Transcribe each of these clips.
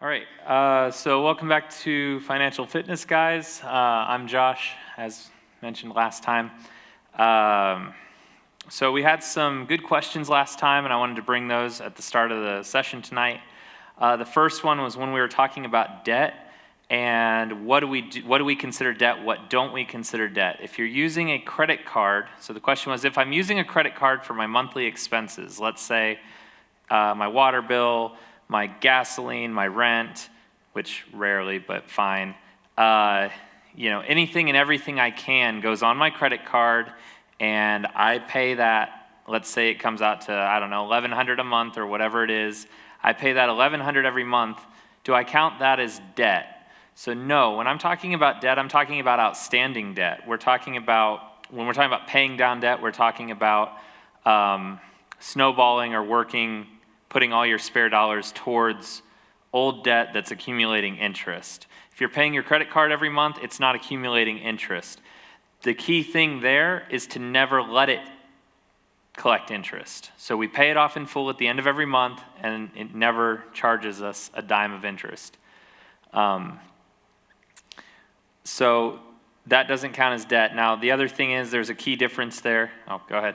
All right, so welcome back to Financial Fitness, guys. I'm Josh, as mentioned last time. So we had some good questions last time, and I wanted to bring those at the start of the session tonight. The first one was when we were talking about debt and what do we consider debt, what don't we consider debt. If you're using a credit card, so the question was, if I'm using a credit card for my monthly expenses, let's say my water bill, my gasoline, my rent, which rarely, but fine. Anything and everything I can goes on my credit card, and I pay that. Let's say it comes out to, I don't know, $1,100 a month or whatever it is. I pay that $1,100 every month. Do I count that as debt? So no, when I'm talking about debt, I'm talking about outstanding debt. When we're talking about paying down debt, we're talking about snowballing or putting all your spare dollars towards old debt that's accumulating interest. If you're paying your credit card every month, it's not accumulating interest. The key thing there is to never let it collect interest. So we pay it off in full at the end of every month, and it never charges us a dime of interest. So that doesn't count as debt. Now, the other thing is there's a key difference there. Oh, go ahead.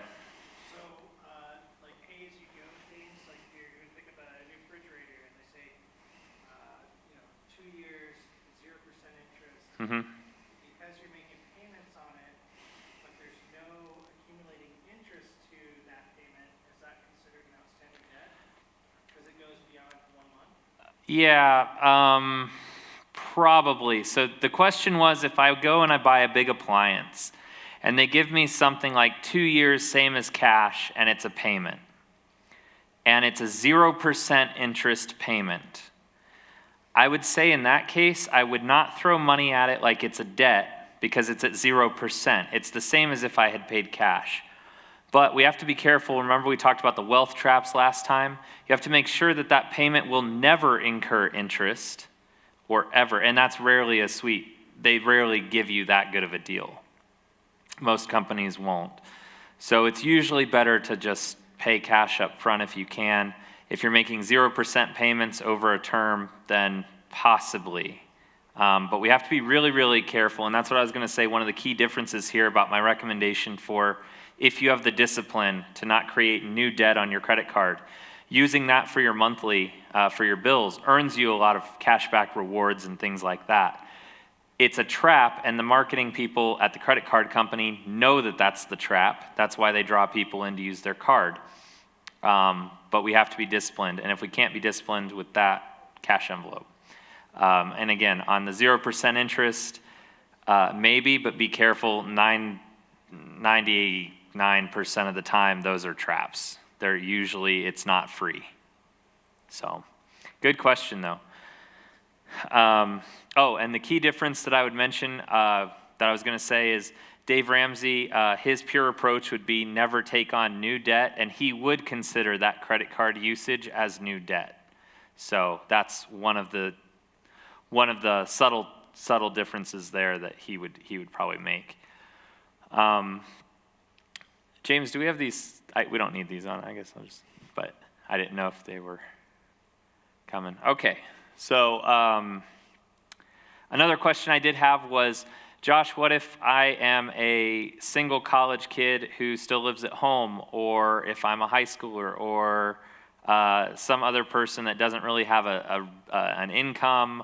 Mm-hmm. Because you're making payments on it, but there's no accumulating interest to that payment, is that considered an outstanding debt? Because it goes beyond 1 month? Yeah, probably. So the question was, if I go and I buy a big appliance, and they give me something like 2 years, same as cash, and it's a payment, and it's a 0% interest payment, I would say in that case, I would not throw money at it like it's a debt because it's at 0%. It's the same as if I had paid cash. But we have to be careful. Remember we talked about the wealth traps last time? You have to make sure that that payment will never incur interest or ever. And that's rarely a sweet. They rarely give you that good of a deal. Most companies won't. So it's usually better to just pay cash up front if you can. If you're making 0% payments over a term, then possibly. But we have to be really, really careful. And that's what I was going to say. One of the key differences here about my recommendation for if you have the discipline to not create new debt on your credit card, using that for your monthly, for your bills, earns you a lot of cashback rewards and things like that. It's a trap, and the marketing people at the credit card company know that that's the trap. That's why they draw people in to use their card. But we have to be disciplined, and if we can't be disciplined with that, cash envelope. And again, on the 0% interest, maybe, but be careful, 99% of the time, those are traps. It's not free. So, good question though. And the key difference that I would mention, that I was going to say is, Dave Ramsey, his pure approach would be never take on new debt, and he would consider that credit card usage as new debt. So that's one of the subtle differences there that he would probably make. James, do we have these? We don't need these on, I guess. But I didn't know if they were coming. Okay, so another question I did have was, Josh, what if I am a single college kid who still lives at home, or if I'm a high schooler, or some other person that doesn't really have an income?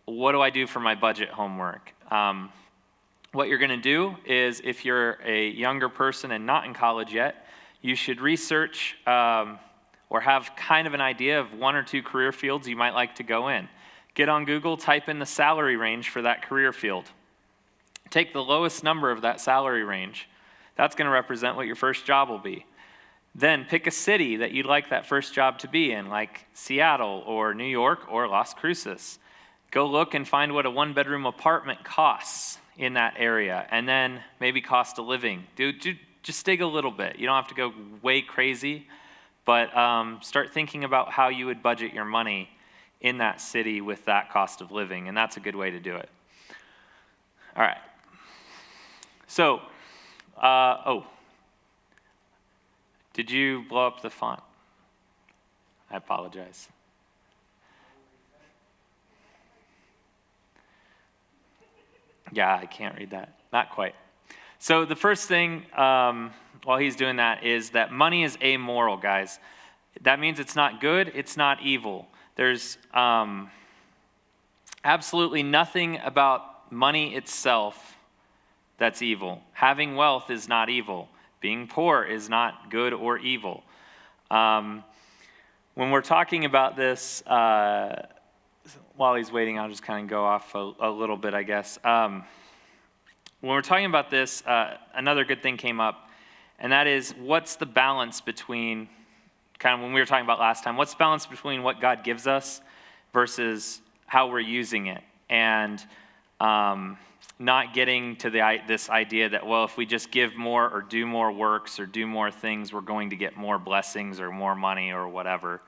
What do I do for my budget homework? What you're going to do is, if you're a younger person and not in college yet, you should research or have kind of an idea of 1 or 2 career fields you might like to go in. Get on Google, type in the salary range for that career field. Take the lowest number of that salary range. That's going to represent what your first job will be. Then pick a city that you'd like that first job to be in, like Seattle or New York or Las Cruces. Go look and find what a 1-bedroom apartment costs in that area, and then maybe cost of living. Just dig a little bit. You don't have to go way crazy, but start thinking about how you would budget your money in that city with that cost of living, and that's a good way to do it. All right. So, did you blow up the font? I apologize. Yeah, I can't read that. Not quite. So the first thing while he's doing that is that money is amoral, guys. That means it's not good, it's not evil. There's absolutely nothing about money itself that's evil. Having wealth is not evil. Being poor is not good or evil. When we're talking about this, while he's waiting, I'll just kind of go off a little bit, I guess. When we're talking about this, another good thing came up, and that is, what's the balance between, kind of when we were talking about last time, what's the balance between what God gives us versus how we're using it? And not getting to this idea that, well, if we just give more or do more works or do more things, we're going to get more blessings or more money or whatever.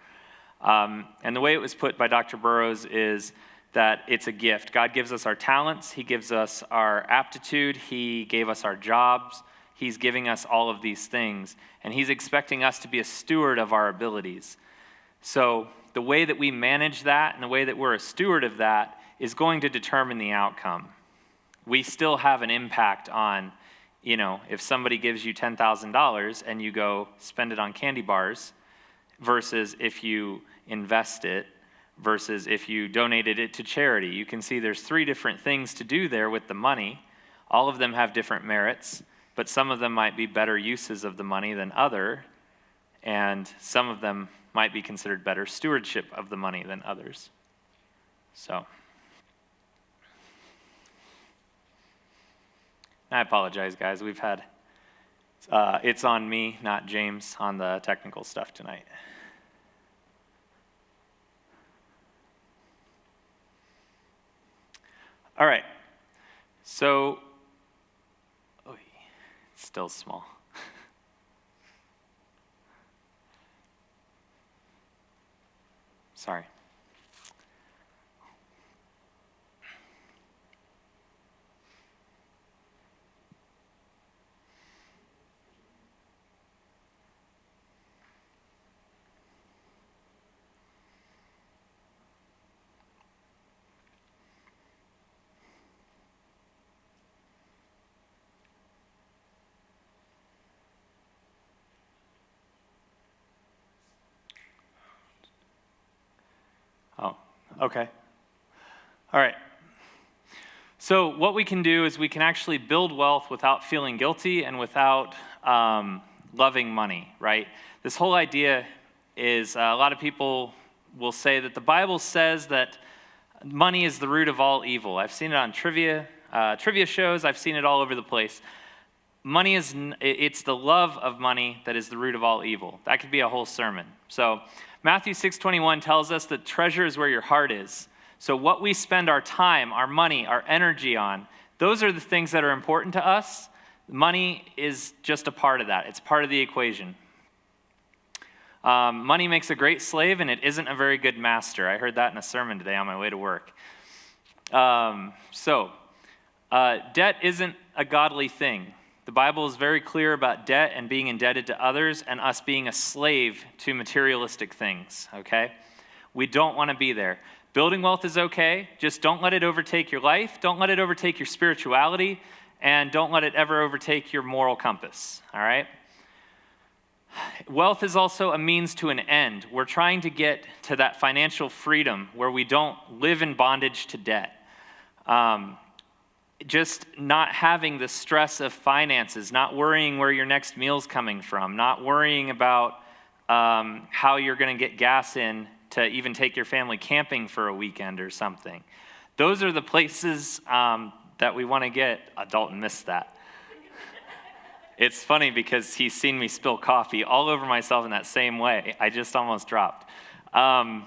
And the way it was put by Dr. Burroughs is that it's a gift. God gives us our talents. He gives us our aptitude. He gave us our jobs. He's giving us all of these things. And he's expecting us to be a steward of our abilities. So the way that we manage that and the way that we're a steward of that is going to determine the outcome. We still have an impact on, if somebody gives you $10,000 and you go spend it on candy bars versus if you invest it versus if you donated it to charity. You can see there's 3 different things to do there with the money. All of them have different merits, but some of them might be better uses of the money than other, and some of them might be considered better stewardship of the money than others. So I apologize, guys. We've had, it's on me, not James, on the technical stuff tonight. All right. So, it's still small. Sorry. Oh, okay. All right. So what we can do is we can actually build wealth without feeling guilty and without loving money, right? This whole idea is a lot of people will say that the Bible says that money is the root of all evil. I've seen it on trivia shows. I've seen it all over the place. Money it's the love of money that is the root of all evil. That could be a whole sermon. So Matthew 6:21 tells us that treasure is where your heart is. So what we spend our time, our money, our energy on, those are the things that are important to us. Money is just a part of that. It's part of the equation. Money makes a great slave, and it isn't a very good master. I heard that in a sermon today on my way to work. Debt isn't a godly thing. The Bible is very clear about debt and being indebted to others and us being a slave to materialistic things, okay? We don't want to be there. Building wealth is okay. Just don't let it overtake your life. Don't let it overtake your spirituality. And don't let it ever overtake your moral compass, all right? Wealth is also a means to an end. We're trying to get to that financial freedom where we don't live in bondage to debt. Just not having the stress of finances, not worrying where your next meal's coming from, not worrying about how you're going to get gas in to even take your family camping for a weekend or something. Those are the places that we want to get. Dalton missed that. It's funny because he's seen me spill coffee all over myself in that same way. I just almost dropped. But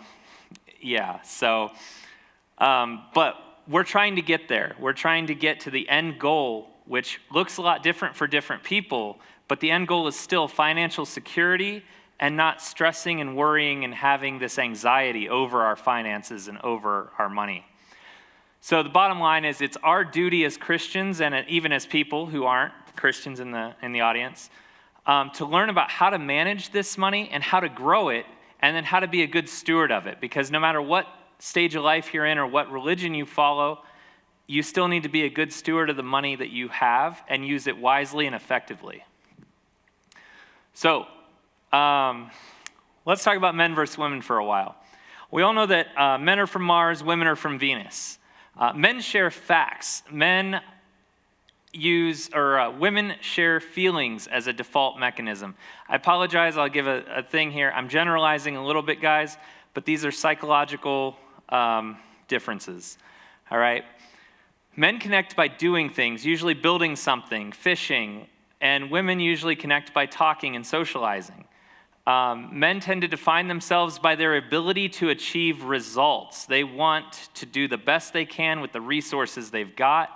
we're trying to get there. We're trying to get to the end goal, which looks a lot different for different people, but the end goal is still financial security and not stressing and worrying and having this anxiety over our finances and over our money. So the bottom line is it's our duty as Christians and even as people who aren't Christians in the audience to learn about how to manage this money and how to grow it and then how to be a good steward of it. Because no matter what stage of life you're in or what religion you follow, you still need to be a good steward of the money that you have and use it wisely and effectively. So, let's talk about men versus women for a while. We all know that men are from Mars, women are from Venus. Men share facts. Women share feelings as a default mechanism. I apologize, I'll give a thing here. I'm generalizing a little bit, guys, but these are psychological differences, all right? Men connect by doing things, usually building something, fishing, and women usually connect by talking and socializing. Men tend to define themselves by their ability to achieve results. They want to do the best they can with the resources they've got.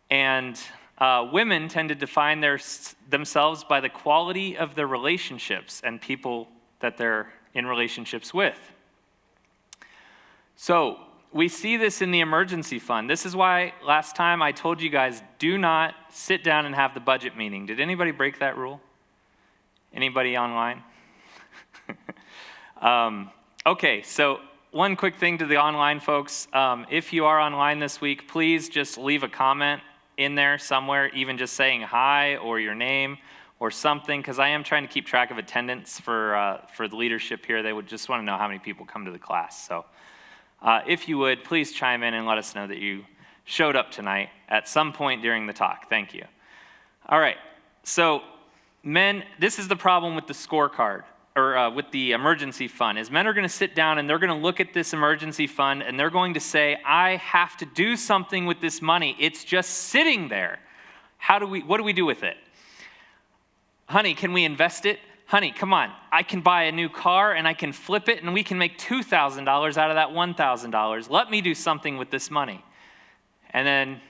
And women tend to define themselves by the quality of their relationships and people that they're in relationships with. So we see this in the emergency fund. This is why last time I told you guys, do not sit down and have the budget meeting. Did anybody break that rule? Anybody online? Okay, so one quick thing to the online folks. If you are online this week, please just leave a comment in there somewhere, even just saying hi or your name or something, because I am trying to keep track of attendance for the leadership here. They would just want to know how many people come to the class. So if you would, please chime in and let us know that you showed up tonight at some point during the talk. Thank you. All right, so men, this is the problem with the scorecard, or with the emergency fund, is men are going to sit down and they're going to look at this emergency fund and they're going to say, I have to do something with this money. It's just sitting there. What do we do with it? Honey, can we invest it? Honey, come on. I can buy a new car and I can flip it and we can make $2,000 out of that $1,000. Let me do something with this money. And then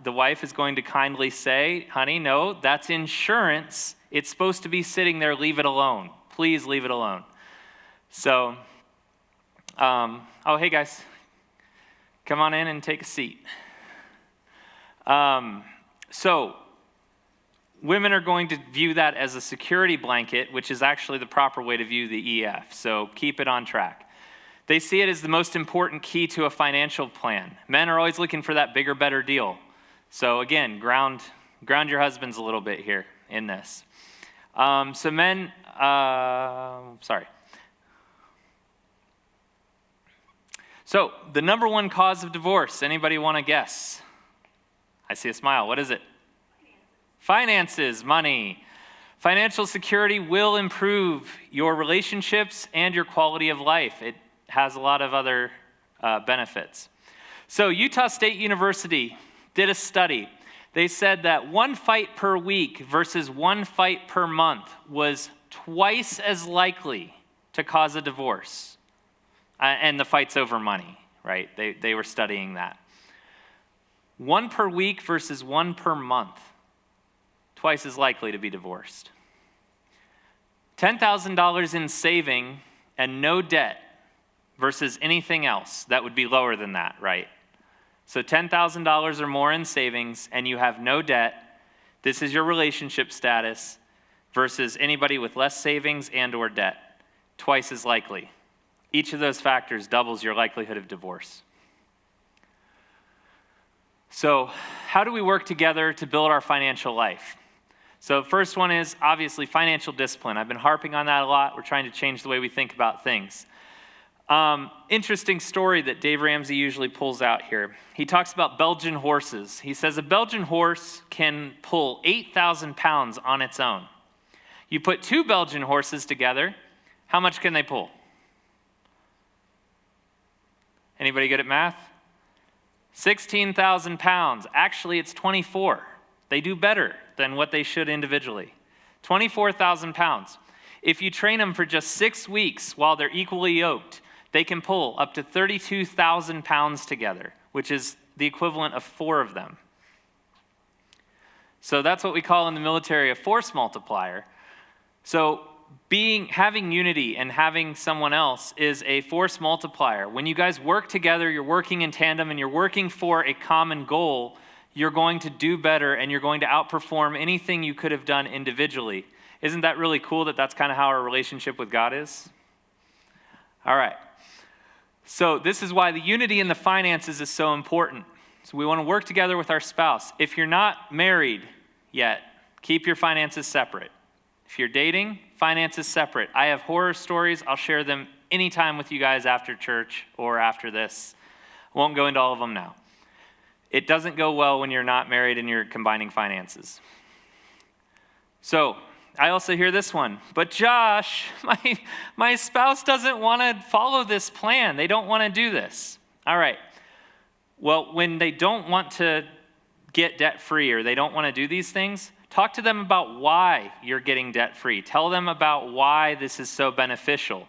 the wife is going to kindly say, honey, no, that's insurance. It's supposed to be sitting there. Leave it alone. Please leave it alone. So, oh, hey guys, come on in and take a seat. So, women are going to view that as a security blanket, which is actually the proper way to view the EF. So keep it on track. They see it as the most important key to a financial plan. Men are always looking for that bigger, better deal. So again, ground your husbands a little bit here in this. So men, So the number one cause of divorce, anybody want to guess? I see a smile. What is it? Finances, money. Financial security will improve your relationships and your quality of life. It has a lot of other benefits. So Utah State University did a study. They said that one fight per week versus one fight per month was twice as likely to cause a divorce. And the fight's over money, right? They were studying that. One per week versus one per month. Twice as likely to be divorced. $10,000 in saving and no debt versus anything else, that would be lower than that, right? So $10,000 or more in savings and you have no debt, this is your relationship status, versus anybody with less savings and or debt, twice as likely. Each of those factors doubles your likelihood of divorce. So how do we work together to build our financial life? So first one is obviously financial discipline. I've been harping on that a lot. We're trying to change the way we think about things. Interesting story that Dave Ramsey usually pulls out here. He talks about Belgian horses. He says a Belgian horse can pull 8,000 pounds on its own. You put two Belgian horses together, how much can they pull? Anybody good at math? 16,000 pounds. Actually, it's 24. They do better than what they should individually. 24,000 pounds. If you train them for just 6 weeks while they're equally yoked, they can pull up to 32,000 pounds together, which is the equivalent of 4 of them. So that's what we call in the military a force multiplier. So having unity and having someone else is a force multiplier. When you guys work together, you're working in tandem and you're working for a common goal, you're going to do better and you're going to outperform anything you could have done individually. Isn't that really cool that that's kind of how our relationship with God is? All right. So this is why the unity in the finances is so important. So we want to work together with our spouse. If you're not married yet, keep your finances separate. If you're dating, finances separate. I have horror stories. I'll share them anytime with you guys after church or after this. I won't go into all of them now. It doesn't go well when you're not married and you're combining finances. So I also hear this one, but Josh, my spouse doesn't want to follow this plan. They don't want to do this. All right. Well, when they don't want to get debt-free or they don't want to do these things, talk to them about why you're getting debt-free. Tell them about why this is so beneficial.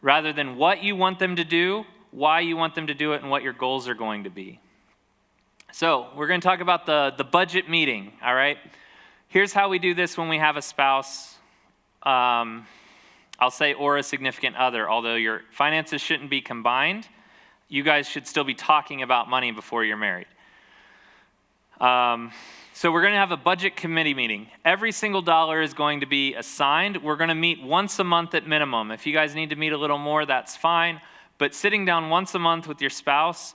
Rather than what you want them to do, why you want them to do it, and what your goals are going to be. So we're going to talk about the budget meeting, all right? Here's how we do this when we have a spouse, I'll say, or a significant other. Although your finances shouldn't be combined, you guys should still be talking about money before you're married. So we're going to have a budget committee meeting. Every single dollar is going to be assigned. We're going to meet once a month at minimum. If you guys need to meet a little more, that's fine. But sitting down once a month with your spouse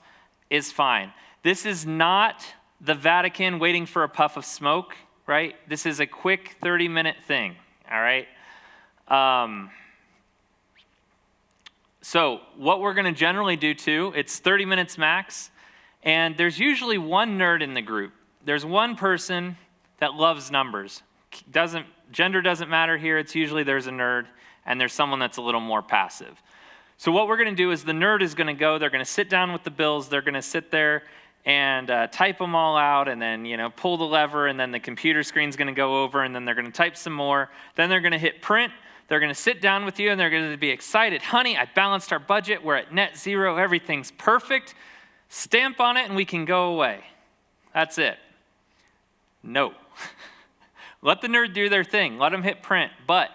is fine. This is not the Vatican waiting for a puff of smoke, right? This is a quick 30-minute thing, all right? So what we're going to generally do too, it's 30 minutes max, and there's usually one nerd in the group. There's one person that loves numbers. Gender doesn't matter here. It's usually there's a nerd, and there's someone that's a little more passive. So what we're going to do is the nerd is going to go. They're going to sit down with the bills. They're going to sit there and type them all out, and then pull the lever, and then the computer screen's going to go over, and then they're going to type some more. Then they're going to hit print. They're going to sit down with you, and they're going to be excited. Honey, I balanced our budget. We're at net zero. Everything's perfect. Stamp on it, and we can go away. That's it. No. Let the nerd do their thing. Let them hit print. But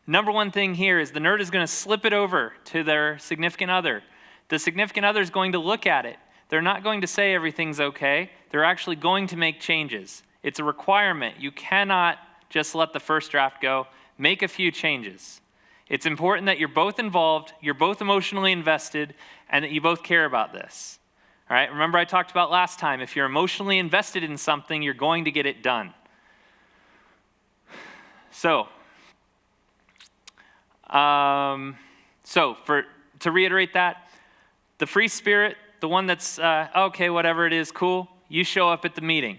number one thing here is the nerd is going to slip it over to their significant other. The significant other is going to look at it. They're not going to say everything's okay. They're actually going to make changes. It's a requirement. You cannot just let the first draft go. Make a few changes. It's important that you're both involved, you're both emotionally invested, and that you both care about this. All right, remember I talked about last time, if you're emotionally invested in something, you're going to get it done. So to reiterate that, the free spirit, the one that's, okay, whatever it is, cool, you show up at the meeting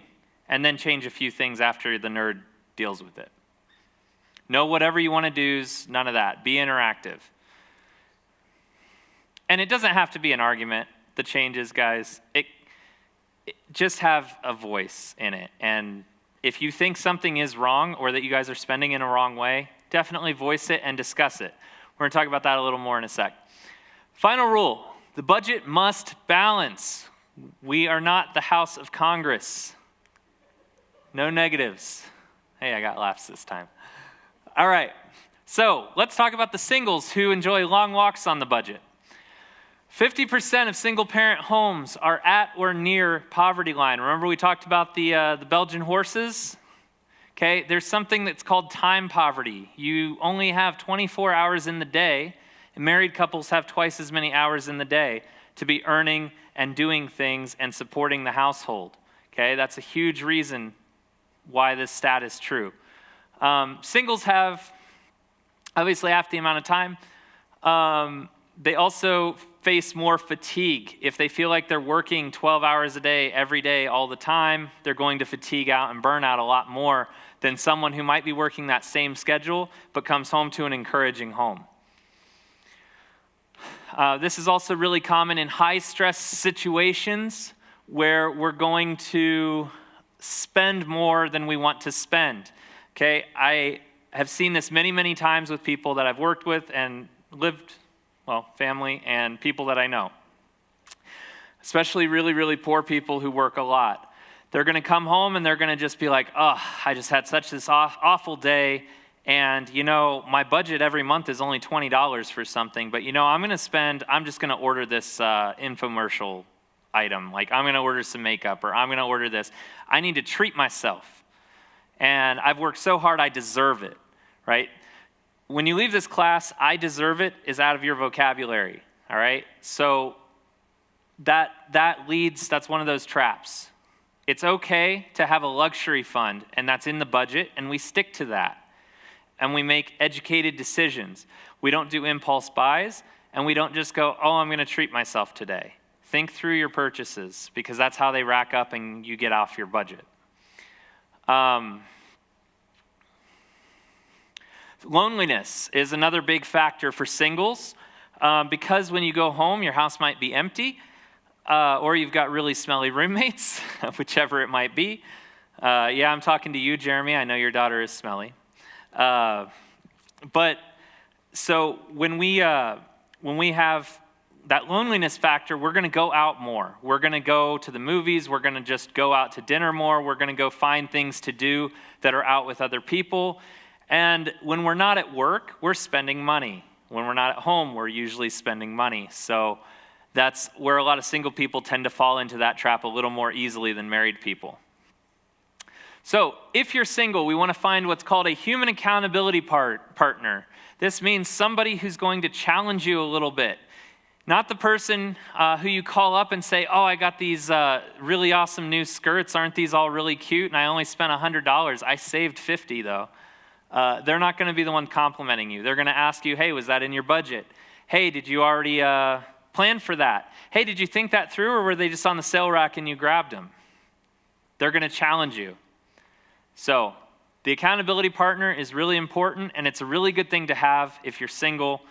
and then change a few things after the nerd deals with it. No whatever you want to do's, none of that. Be interactive. And it doesn't have to be an argument, the changes, guys. It just have a voice in it. And if you think something is wrong or that you guys are spending in a wrong way, definitely voice it and discuss it. We're going to talk about that a little more in a sec. Final rule, the budget must balance. We are not the House of Congress. No negatives. Hey, I got laughs this time. All right, so let's talk about the singles who enjoy long walks on the budget. 50% of single-parent homes are at or near poverty line. Remember we talked about the Belgian horses? Okay, there's something that's called time poverty. You only have 24 hours in the day, and married couples have twice as many hours in the day to be earning and doing things and supporting the household. Okay, that's a huge reason why this stat is true. Singles have obviously half the amount of time. They also face more fatigue. If they feel like they're working 12 hours a day, every day, all the time, they're going to fatigue out and burn out a lot more than someone who might be working that same schedule but comes home to an encouraging home. This is also really common in high-stress situations where we're going to spend more than we want to spend. Okay, I have seen this many, many times with people that I've worked with and lived, family and people that I know. Especially really, really poor people who work a lot. They're going to come home and they're going to just be like, oh, I just had such this awful day. And, my budget every month is only $20 for something. But, I'm just going to order this infomercial item. Like, I'm going to order some makeup or I'm going to order this. I need to treat myself. And I've worked so hard, I deserve it, right? When you leave this class, I deserve it is out of your vocabulary, all right? So that's one of those traps. It's okay to have a luxury fund, and that's in the budget, and we stick to that. And we make educated decisions. We don't do impulse buys, and we don't just go, oh, I'm going to treat myself today. Think through your purchases, because that's how they rack up and you get off your budget. Loneliness is another big factor for singles, because when you go home, your house might be empty, or you've got really smelly roommates, whichever it might be. Yeah, I'm talking to you, Jeremy. I know your daughter is smelly. But so when we have that loneliness factor, we're going to go out more. We're going to go to the movies. We're going to just go out to dinner more. We're going to go find things to do that are out with other people. And when we're not at work, we're spending money. When we're not at home, we're usually spending money. So that's where a lot of single people tend to fall into that trap a little more easily than married people. So if you're single, we want to find what's called a human accountability partner. This means somebody who's going to challenge you a little bit. Not the person who you call up and say, oh, I got these really awesome new skirts. Aren't these all really cute? And I only spent $100. I saved $50 though. They're not going to be the one complimenting you. They're going to ask you, hey, was that in your budget? Hey, did you already plan for that? Hey, did you think that through, or were they just on the sale rack and you grabbed them? They're going to challenge you. So the accountability partner is really important, and it's a really good thing to have if you're single.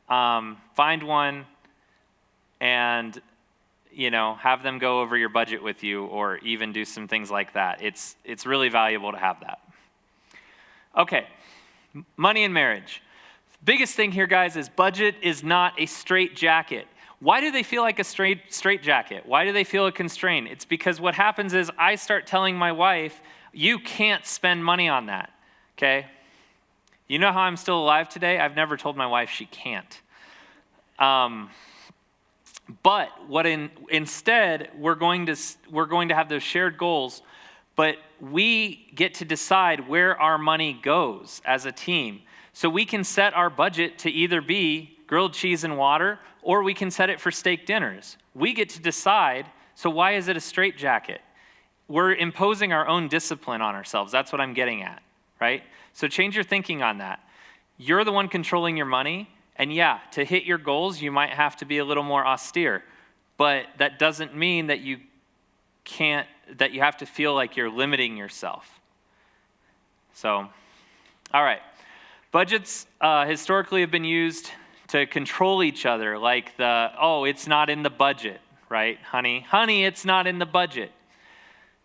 Find one and, have them go over your budget with you, or even do some things like that. It's really valuable to have that. Okay, money and marriage. Biggest thing here, guys, is budget is not a straight jacket. Why do they feel like a straight jacket? Why do they feel a constraint? It's because what happens is I start telling my wife, you can't spend money on that, okay? You know how I'm still alive today? I've never told my wife she can't. But instead, we're going to have those shared goals, but we get to decide where our money goes as a team. So we can set our budget to either be grilled cheese and water, or we can set it for steak dinners. We get to decide, so why is it a straitjacket? We're imposing our own discipline on ourselves. That's what I'm getting at, right? So change your thinking on that. You're the one controlling your money, and yeah, to hit your goals, you might have to be a little more austere, but that doesn't mean that you have to feel like you're limiting yourself. So, all right. Budgets historically have been used to control each other, like it's not in the budget, right? Honey, it's not in the budget.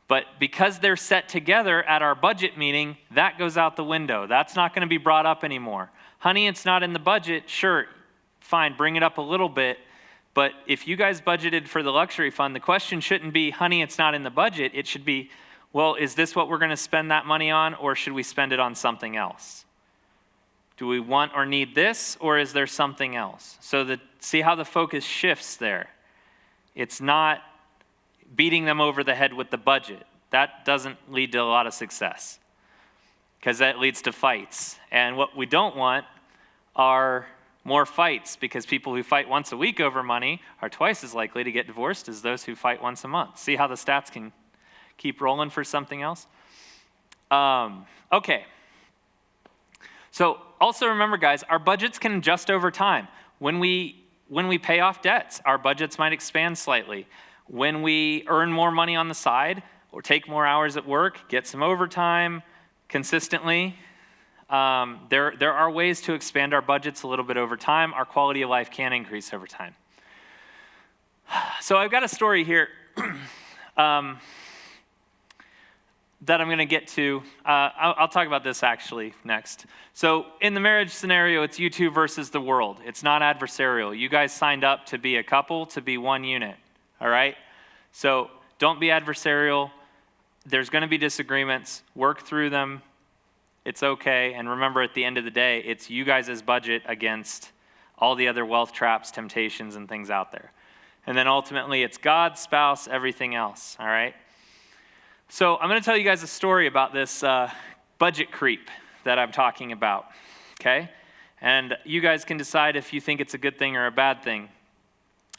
But because they're set together at our budget meeting, that goes out the window. That's not going to be brought up anymore. Honey, it's not in the budget. Sure, fine, bring it up a little bit. But if you guys budgeted for the luxury fund, the question shouldn't be, honey, it's not in the budget. It should be, well, is this what we're going to spend that money on, or should we spend it on something else? Do we want or need this, or is there something else? So see how the focus shifts there. It's not beating them over the head with the budget. That doesn't lead to a lot of success, because that leads to fights. And what we don't want are more fights, because people who fight once a week over money are twice as likely to get divorced as those who fight once a month. See how the stats can keep rolling for something else? Okay. So also remember, guys, our budgets can adjust over time. When we pay off debts, our budgets might expand slightly. When we earn more money on the side or take more hours at work, get some overtime consistently, there are ways to expand our budgets a little bit over time. Our quality of life can increase over time. So I've got a story here that I'm going to get to. I'll talk about this actually next. So in the marriage scenario, it's you two versus the world. It's not adversarial. You guys signed up to be a couple, to be one unit, all right? So don't be adversarial. There's going to be disagreements. Work through them. It's okay. And remember, at the end of the day, it's you guys' budget against all the other wealth traps, temptations, and things out there. And then ultimately, it's God, spouse, everything else, all right? So I'm going to tell you guys a story about this budget creep that I'm talking about, okay? And you guys can decide if you think it's a good thing or a bad thing.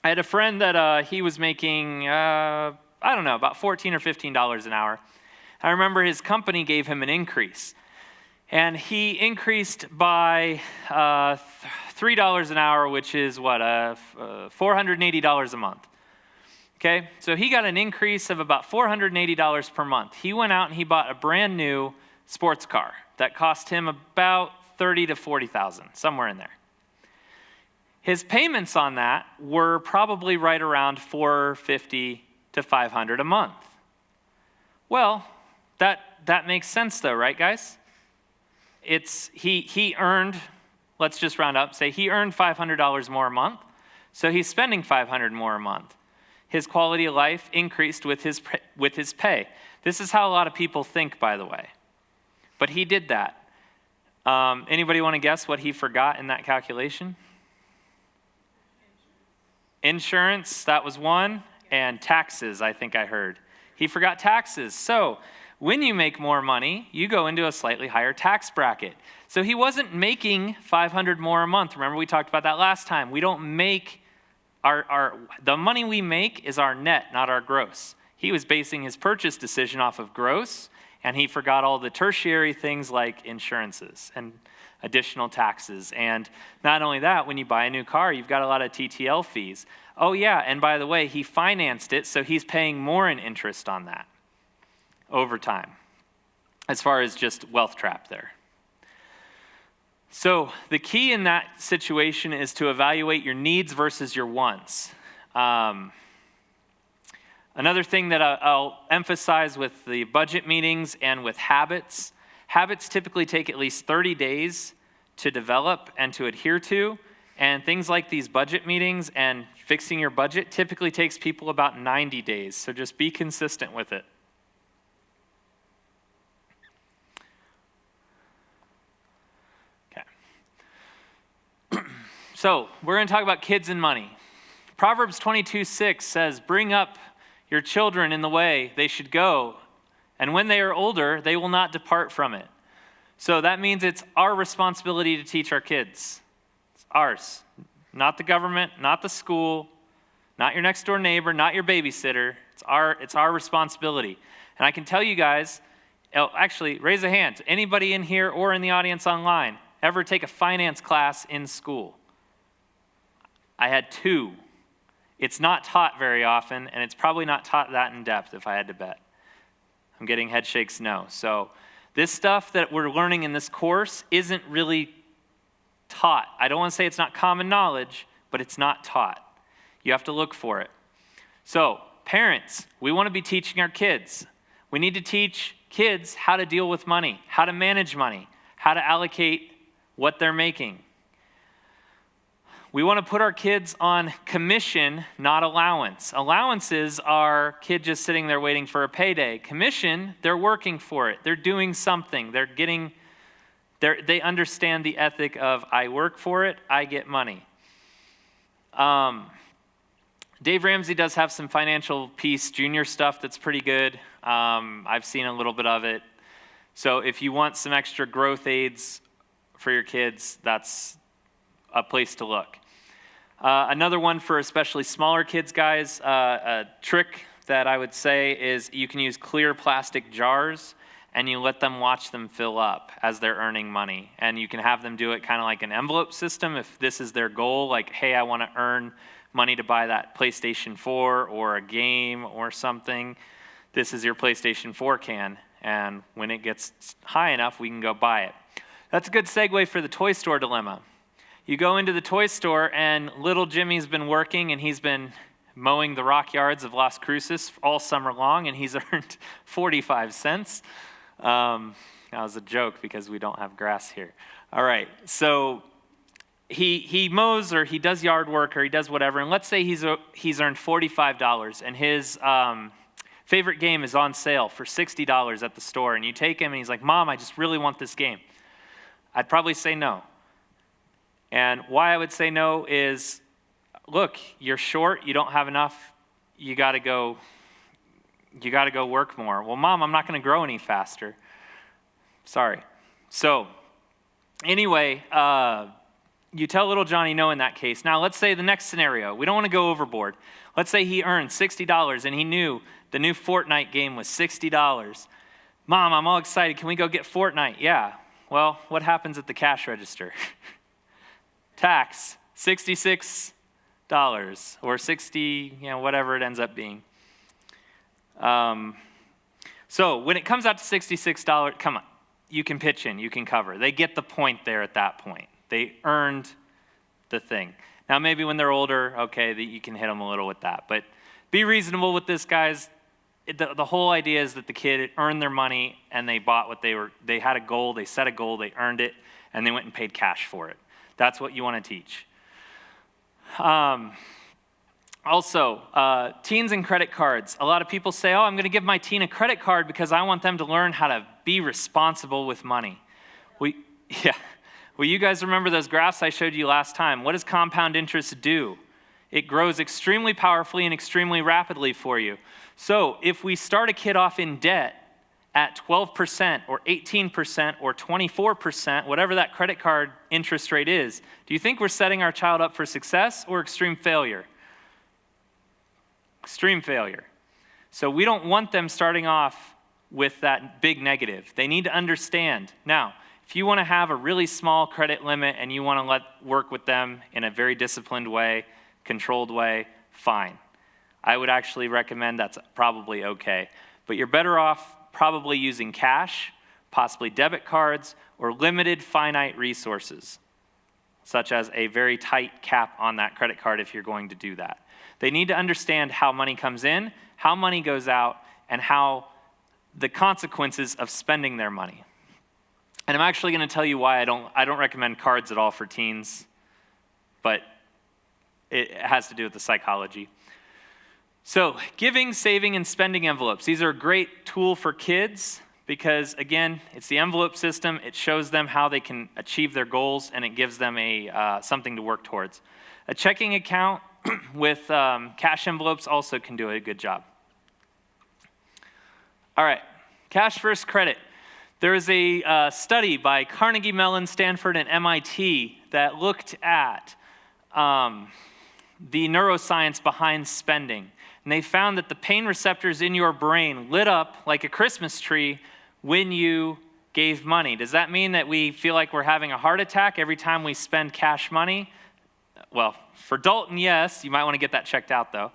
I had a friend that he was making, I don't know, about $14 or $15 an hour. I remember his company gave him an increase. And he increased by $3 an hour, which is what, $480 a month. Okay, so he got an increase of about $480 per month. He went out and he bought a brand new sports car that cost him about $30,000 to $40,000, somewhere in there. His payments on that were probably right around $450 to $500 a month. Well, that makes sense though, right, guys? He earned, let's just round up, say he earned $500 more a month, so he's spending $500 more a month. His quality of life increased with his pay. This is how a lot of people think, by the way. But he did that. Anybody want to guess what he forgot in that calculation? Insurance, that was one, and taxes, I think I heard. He forgot taxes. So when you make more money, you go into a slightly higher tax bracket. So he wasn't making $500 more a month. Remember, we talked about that last time. We don't make the money we make is our net, not our gross. He was basing his purchase decision off of gross, and he forgot all the tertiary things like insurances and additional taxes. And not only that, when you buy a new car, you've got a lot of TTL fees. Oh yeah, and by the way, he financed it, so he's paying more in interest on that over time, as far as just wealth trap there. So the key in that situation is to evaluate your needs versus your wants. Another thing that I'll emphasize with the budget meetings and with habits typically take at least 30 days to develop and to adhere to. And things like these budget meetings and fixing your budget typically takes people about 90 days. So just be consistent with it. Okay. So we're going to talk about kids and money. Proverbs 22:6 says, "Bring up your children in the way they should go, and when they are older, they will not depart from it." So that means it's our responsibility to teach our kids. It's ours. Not the government, not the school, not your next door neighbor, not your babysitter. It's our responsibility. And I can tell you guys, actually, raise a hand. Anybody in here or in the audience online ever take a finance class in school? I had 2. It's not taught very often, and it's probably not taught that in depth, if I had to bet. I'm getting head shakes no. So this stuff that we're learning in this course isn't really taught. I don't want to say it's not common knowledge, but it's not taught. You have to look for it. So parents, we want to be teaching our kids. We need to teach kids how to deal with money, how to manage money, how to allocate what they're making. We want to put our kids on commission, not allowance. Allowances are kid just sitting there waiting for a payday. Commission, they're working for it. They're doing something. They understand the ethic of I work for it, I get money. Dave Ramsey does have some Financial Peace Junior stuff that's pretty good. I've seen a little bit of it. So if you want some extra growth aids for your kids, that's a place to look. Another one for especially smaller kids, guys, a trick that I would say is you can use clear plastic jars and you let them watch them fill up as they're earning money. And you can have them do it kind of like an envelope system if this is their goal, like, hey, I want to earn money to buy that PlayStation 4 or a game or something. This is your PlayStation 4 can, and when it gets high enough, we can go buy it. That's a good segue for the toy store dilemma. You go into the toy store, and little Jimmy's been working, and he's been mowing the rock yards of Las Cruces all summer long, and he's earned 45 cents. That was a joke because we don't have grass here. All right, so he mows or he does yard work or he does whatever, and let's say he's earned $45, and his favorite game is on sale for $60 at the store, and you take him, and he's like, "Mom, I just really want this game." I'd probably say no. And why I would say no is, look, you're short, you don't have enough, you got to go work more. Well, Mom, I'm not going to grow any faster. Sorry. So, anyway, you tell little Johnny no in that case. Now, let's say the next scenario. We don't want to go overboard. Let's say he earned $60 and he knew the new Fortnite game was $60. Mom, I'm all excited. Can we go get Fortnite? Yeah. Well, what happens at the cash register? Tax, $66 or 60, whatever it ends up being. So when it comes out to $66, come on, you can pitch in, you can cover. They get the point there at that point. They earned the thing. Now maybe when they're older, okay, you can hit them a little with that. But be reasonable with this, guys. The whole idea is that the kid earned their money and they bought what they had a goal, they set a goal, they earned it, and they went and paid cash for it. That's what you want to teach. Also, teens and credit cards. A lot of people say, I'm going to give my teen a credit card because I want them to learn how to be responsible with money. Well, you guys remember those graphs I showed you last time. What does compound interest do? It grows extremely powerfully and extremely rapidly for you. So if we start a kid off in debt at 12% or 18% or 24%, whatever that credit card interest rate is, do you think we're setting our child up for success or extreme failure? Extreme failure. So we don't want them starting off with that big negative. They need to understand. Now, if you want to have a really small credit limit and you want to work with them in a very disciplined way, controlled way, fine. I would actually recommend that's probably okay. But you're better off probably using cash, possibly debit cards, or limited finite resources, such as a very tight cap on that credit card if you're going to do that. They need to understand how money comes in, how money goes out, and how the consequences of spending their money. And I'm actually going to tell you why I don't recommend cards at all for teens, but it has to do with the psychology. So, giving, saving, and spending envelopes. These are a great tool for kids because, again, it's the envelope system. It shows them how they can achieve their goals, and it gives them something to work towards. A checking account with cash envelopes also can do a good job. All right, cash versus credit. There is a study by Carnegie Mellon, Stanford, and MIT that looked at the neuroscience behind spending. And they found that the pain receptors in your brain lit up like a Christmas tree when you gave money. Does that mean that we feel like we're having a heart attack every time we spend cash money? Well, for Dalton, yes. You might want to get that checked out, though.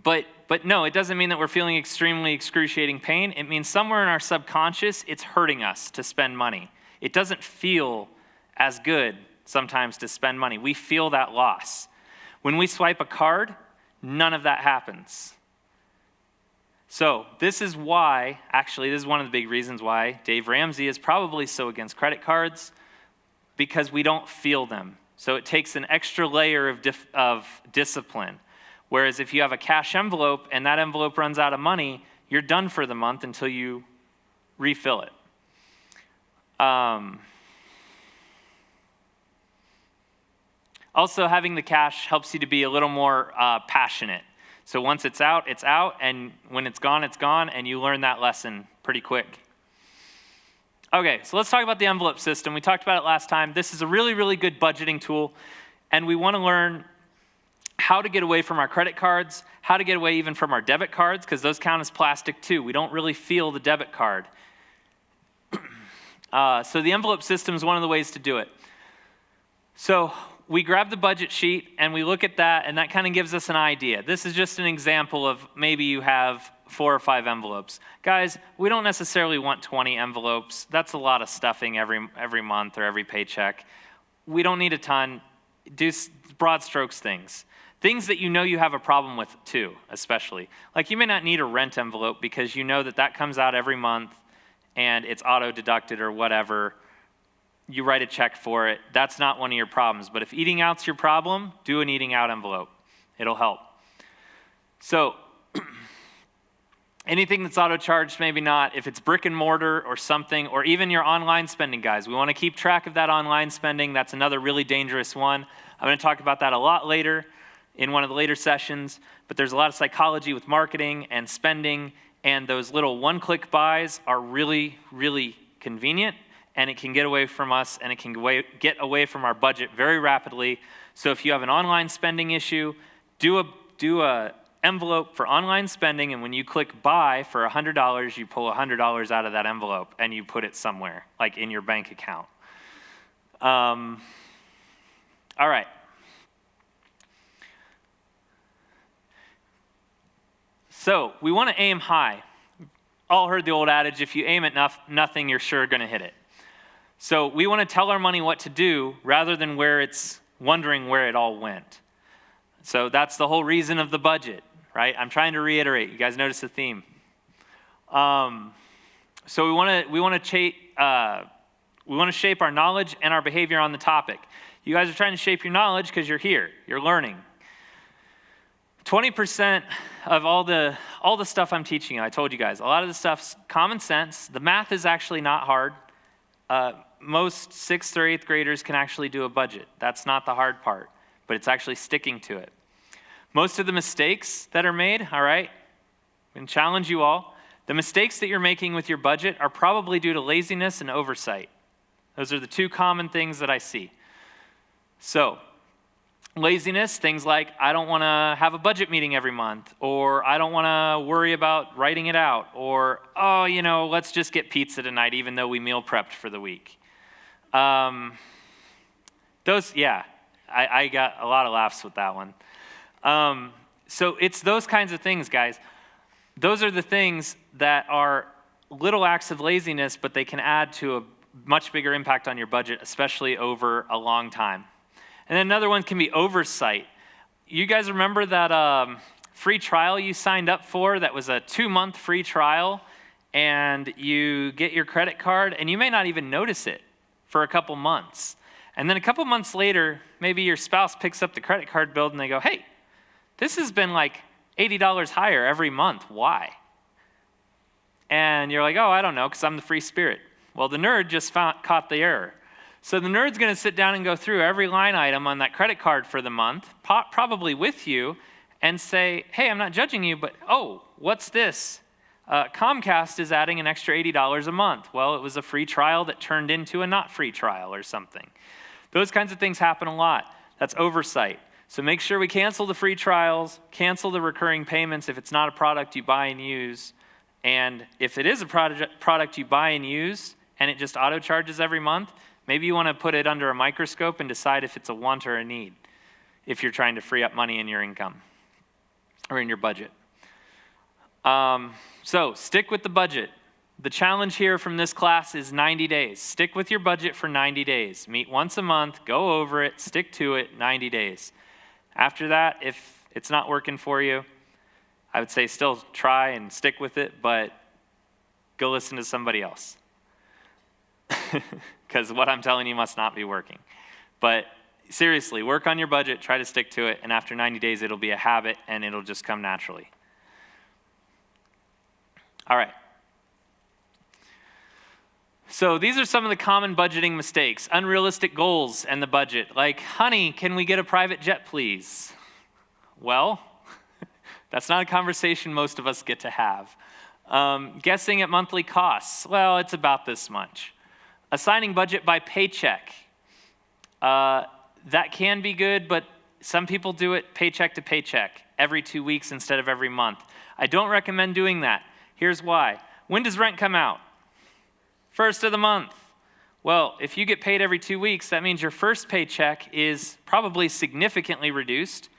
But no, it doesn't mean that we're feeling extremely excruciating pain. It means somewhere in our subconscious, it's hurting us to spend money. It doesn't feel as good sometimes to spend money. We feel that loss. When we swipe a card, none of that happens. So this is why, actually, this is one of the big reasons why Dave Ramsey is probably so against credit cards, because we don't feel them. So it takes an extra layer of discipline. Whereas if you have a cash envelope and that envelope runs out of money, you're done for the month until you refill it. Also, having the cash helps you to be a little more passionate. So once it's out, and when it's gone, and you learn that lesson pretty quick. Okay, so let's talk about the envelope system. We talked about it last time. This is a really, really good budgeting tool, and we want to learn how to get away from our credit cards, how to get away even from our debit cards, because those count as plastic too. We don't really feel the debit card. So the envelope system is one of the ways to do it. So we grab the budget sheet and we look at that, and that kind of gives us an idea. This is just an example of maybe you have 4 or 5 envelopes. Guys, we don't necessarily want 20 envelopes. That's a lot of stuffing every month or every paycheck. We don't need a ton. Do broad strokes things. Things that you know you have a problem with too, especially. Like you may not need a rent envelope because you know that comes out every month and it's auto-deducted or whatever. You write a check for it. That's not one of your problems. But if eating out's your problem, do an eating out envelope. It'll help. So anything that's auto-charged, maybe not. If it's brick and mortar or something, or even your online spending, guys, we want to keep track of that online spending. That's another really dangerous one. I'm going to talk about that a lot later in one of the later sessions, but there's a lot of psychology with marketing and spending, and those little one-click buys are really, really convenient, and it can get away from us, and it can get away from our budget very rapidly. So if you have an online spending issue, do a envelope for online spending, and when you click buy for $100, you pull $100 out of that envelope and you put it somewhere, like in your bank account. All right. So we want to aim high. All heard the old adage, if you aim at nothing, you're sure going to hit it. So we want to tell our money what to do rather than wondering where it all went. So that's the whole reason of the budget, right? I'm trying to reiterate. You guys notice the theme. So we want to shape our knowledge and our behavior on the topic. You guys are trying to shape your knowledge because you're here. You're learning. 20% of all the stuff I'm teaching you, I told you guys, a lot of the stuff's common sense. The math is actually not hard. Most 6th or 8th graders can actually do a budget. That's not the hard part, but it's actually sticking to it. Most of the mistakes that are made, all right, I'm going to challenge you all. The mistakes that you're making with your budget are probably due to laziness and oversight. Those are the two common things that I see. So, laziness, things like I don't want to have a budget meeting every month, or I don't want to worry about writing it out, or, let's just get pizza tonight even though we meal prepped for the week. I got a lot of laughs with that one. So it's those kinds of things, guys. Those are the things that are little acts of laziness, but they can add to a much bigger impact on your budget, especially over a long time. And then another one can be oversight. You guys remember that free trial you signed up for that was a 2-month free trial, and you get your credit card, and you may not even notice it for a couple months. And then a couple months later, maybe your spouse picks up the credit card bill, and they go, hey, this has been like $80 higher every month. Why? And you're like, oh, I don't know, because I'm the free spirit. Well, the nerd just caught the error. So the nerd's going to sit down and go through every line item on that credit card for the month, probably with you, and say, hey, I'm not judging you, but what's this? Comcast is adding an extra $80 a month. Well, it was a free trial that turned into a not free trial or something. Those kinds of things happen a lot. That's oversight. So make sure we cancel the free trials, cancel the recurring payments if it's not a product you buy and use. And if it is a product you buy and use and it just auto charges every month, maybe you want to put it under a microscope and decide if it's a want or a need if you're trying to free up money in your income or in your budget. So stick with the budget. The challenge here from this class is 90 days. Stick with your budget for 90 days. Meet once a month, go over it, stick to it, 90 days. After that, if it's not working for you, I would say still try and stick with it, but go listen to somebody else. Because what I'm telling you must not be working. But seriously, work on your budget, try to stick to it, and after 90 days, it'll be a habit, and it'll just come naturally. All right. So these are some of the common budgeting mistakes. Unrealistic goals and the budget. Like, honey, can we get a private jet, please? Well, that's not a conversation most of us get to have. Guessing at monthly costs. Well, it's about this much. Assigning budget by paycheck. That can be good, but some people do it paycheck to paycheck, every 2 weeks instead of every month. I don't recommend doing that. Here's why. When does rent come out? First of the month. Well, if you get paid every 2 weeks, that means your first paycheck is probably significantly reduced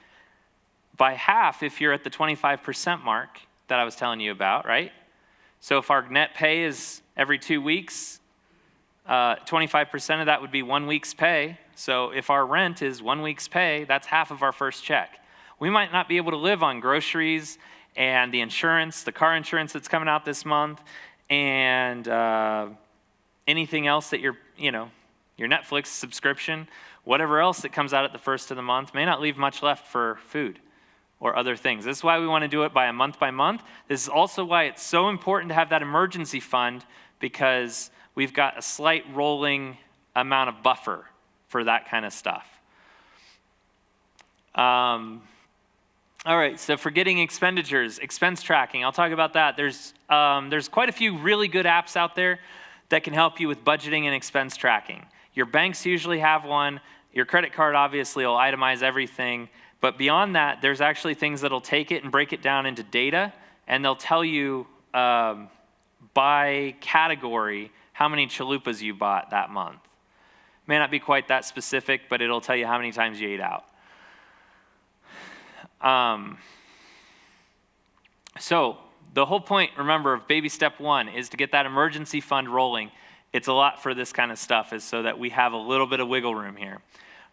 by half if you're at the 25% mark that I was telling you about, right? So if our net pay is every 2 weeks, 25% of that would be 1 week's pay. So if our rent is 1 week's pay, that's half of our first check. We might not be able to live on groceries and the insurance, the car insurance that's coming out this month, and anything else that your Netflix subscription, whatever else that comes out at the first of the month may not leave much left for food or other things. This is why we want to do it by month. This is also why it's so important to have that emergency fund, because we've got a slight rolling amount of buffer for that kind of stuff. All right, so forgetting expenditures, expense tracking, I'll talk about that. There's quite a few really good apps out there that can help you with budgeting and expense tracking. Your banks usually have one. Your credit card obviously will itemize everything. But beyond that, there's actually things that'll take it and break it down into data, and they'll tell you by category how many chalupas you bought that month. May not be quite that specific, but it'll tell you how many times you ate out. So the whole point, remember, of baby step 1 is to get that emergency fund rolling. It's a lot for this kind of stuff, is so that we have a little bit of wiggle room here.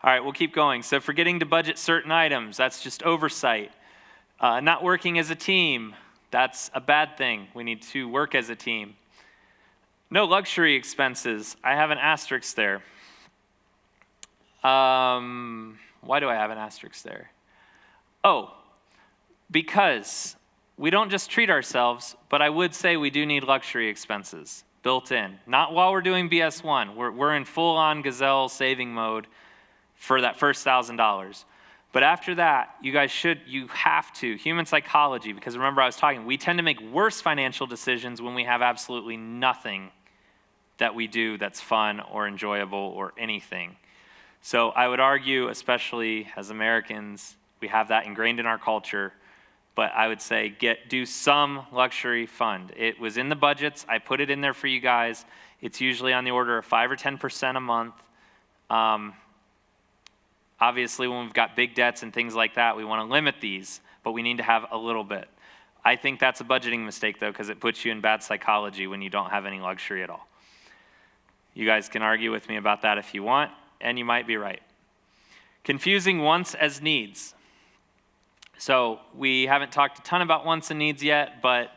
All right, we'll keep going. So forgetting to budget certain items, that's just oversight. Not working as a team, that's a bad thing. We need to work as a team. No luxury expenses. I have an asterisk there. Why do I have an asterisk there? Oh, because we don't just treat ourselves, but I would say we do need luxury expenses built in. Not while we're doing BS1. We're in full-on gazelle saving mode for that first $1,000. But after that, you have to, human psychology, because remember I was talking, we tend to make worse financial decisions when we have absolutely nothing that we do that's fun or enjoyable or anything. So I would argue, especially as Americans, we have that ingrained in our culture, but I would say do some luxury fund. It was in the budgets. I put it in there for you guys. It's usually on the order of 5 or 10% a month. Obviously, when we've got big debts and things like that, we want to limit these, but we need to have a little bit. I think that's a budgeting mistake, though, because it puts you in bad psychology when you don't have any luxury at all. You guys can argue with me about that if you want, and you might be right. Confusing wants as needs. So we haven't talked a ton about wants and needs yet, but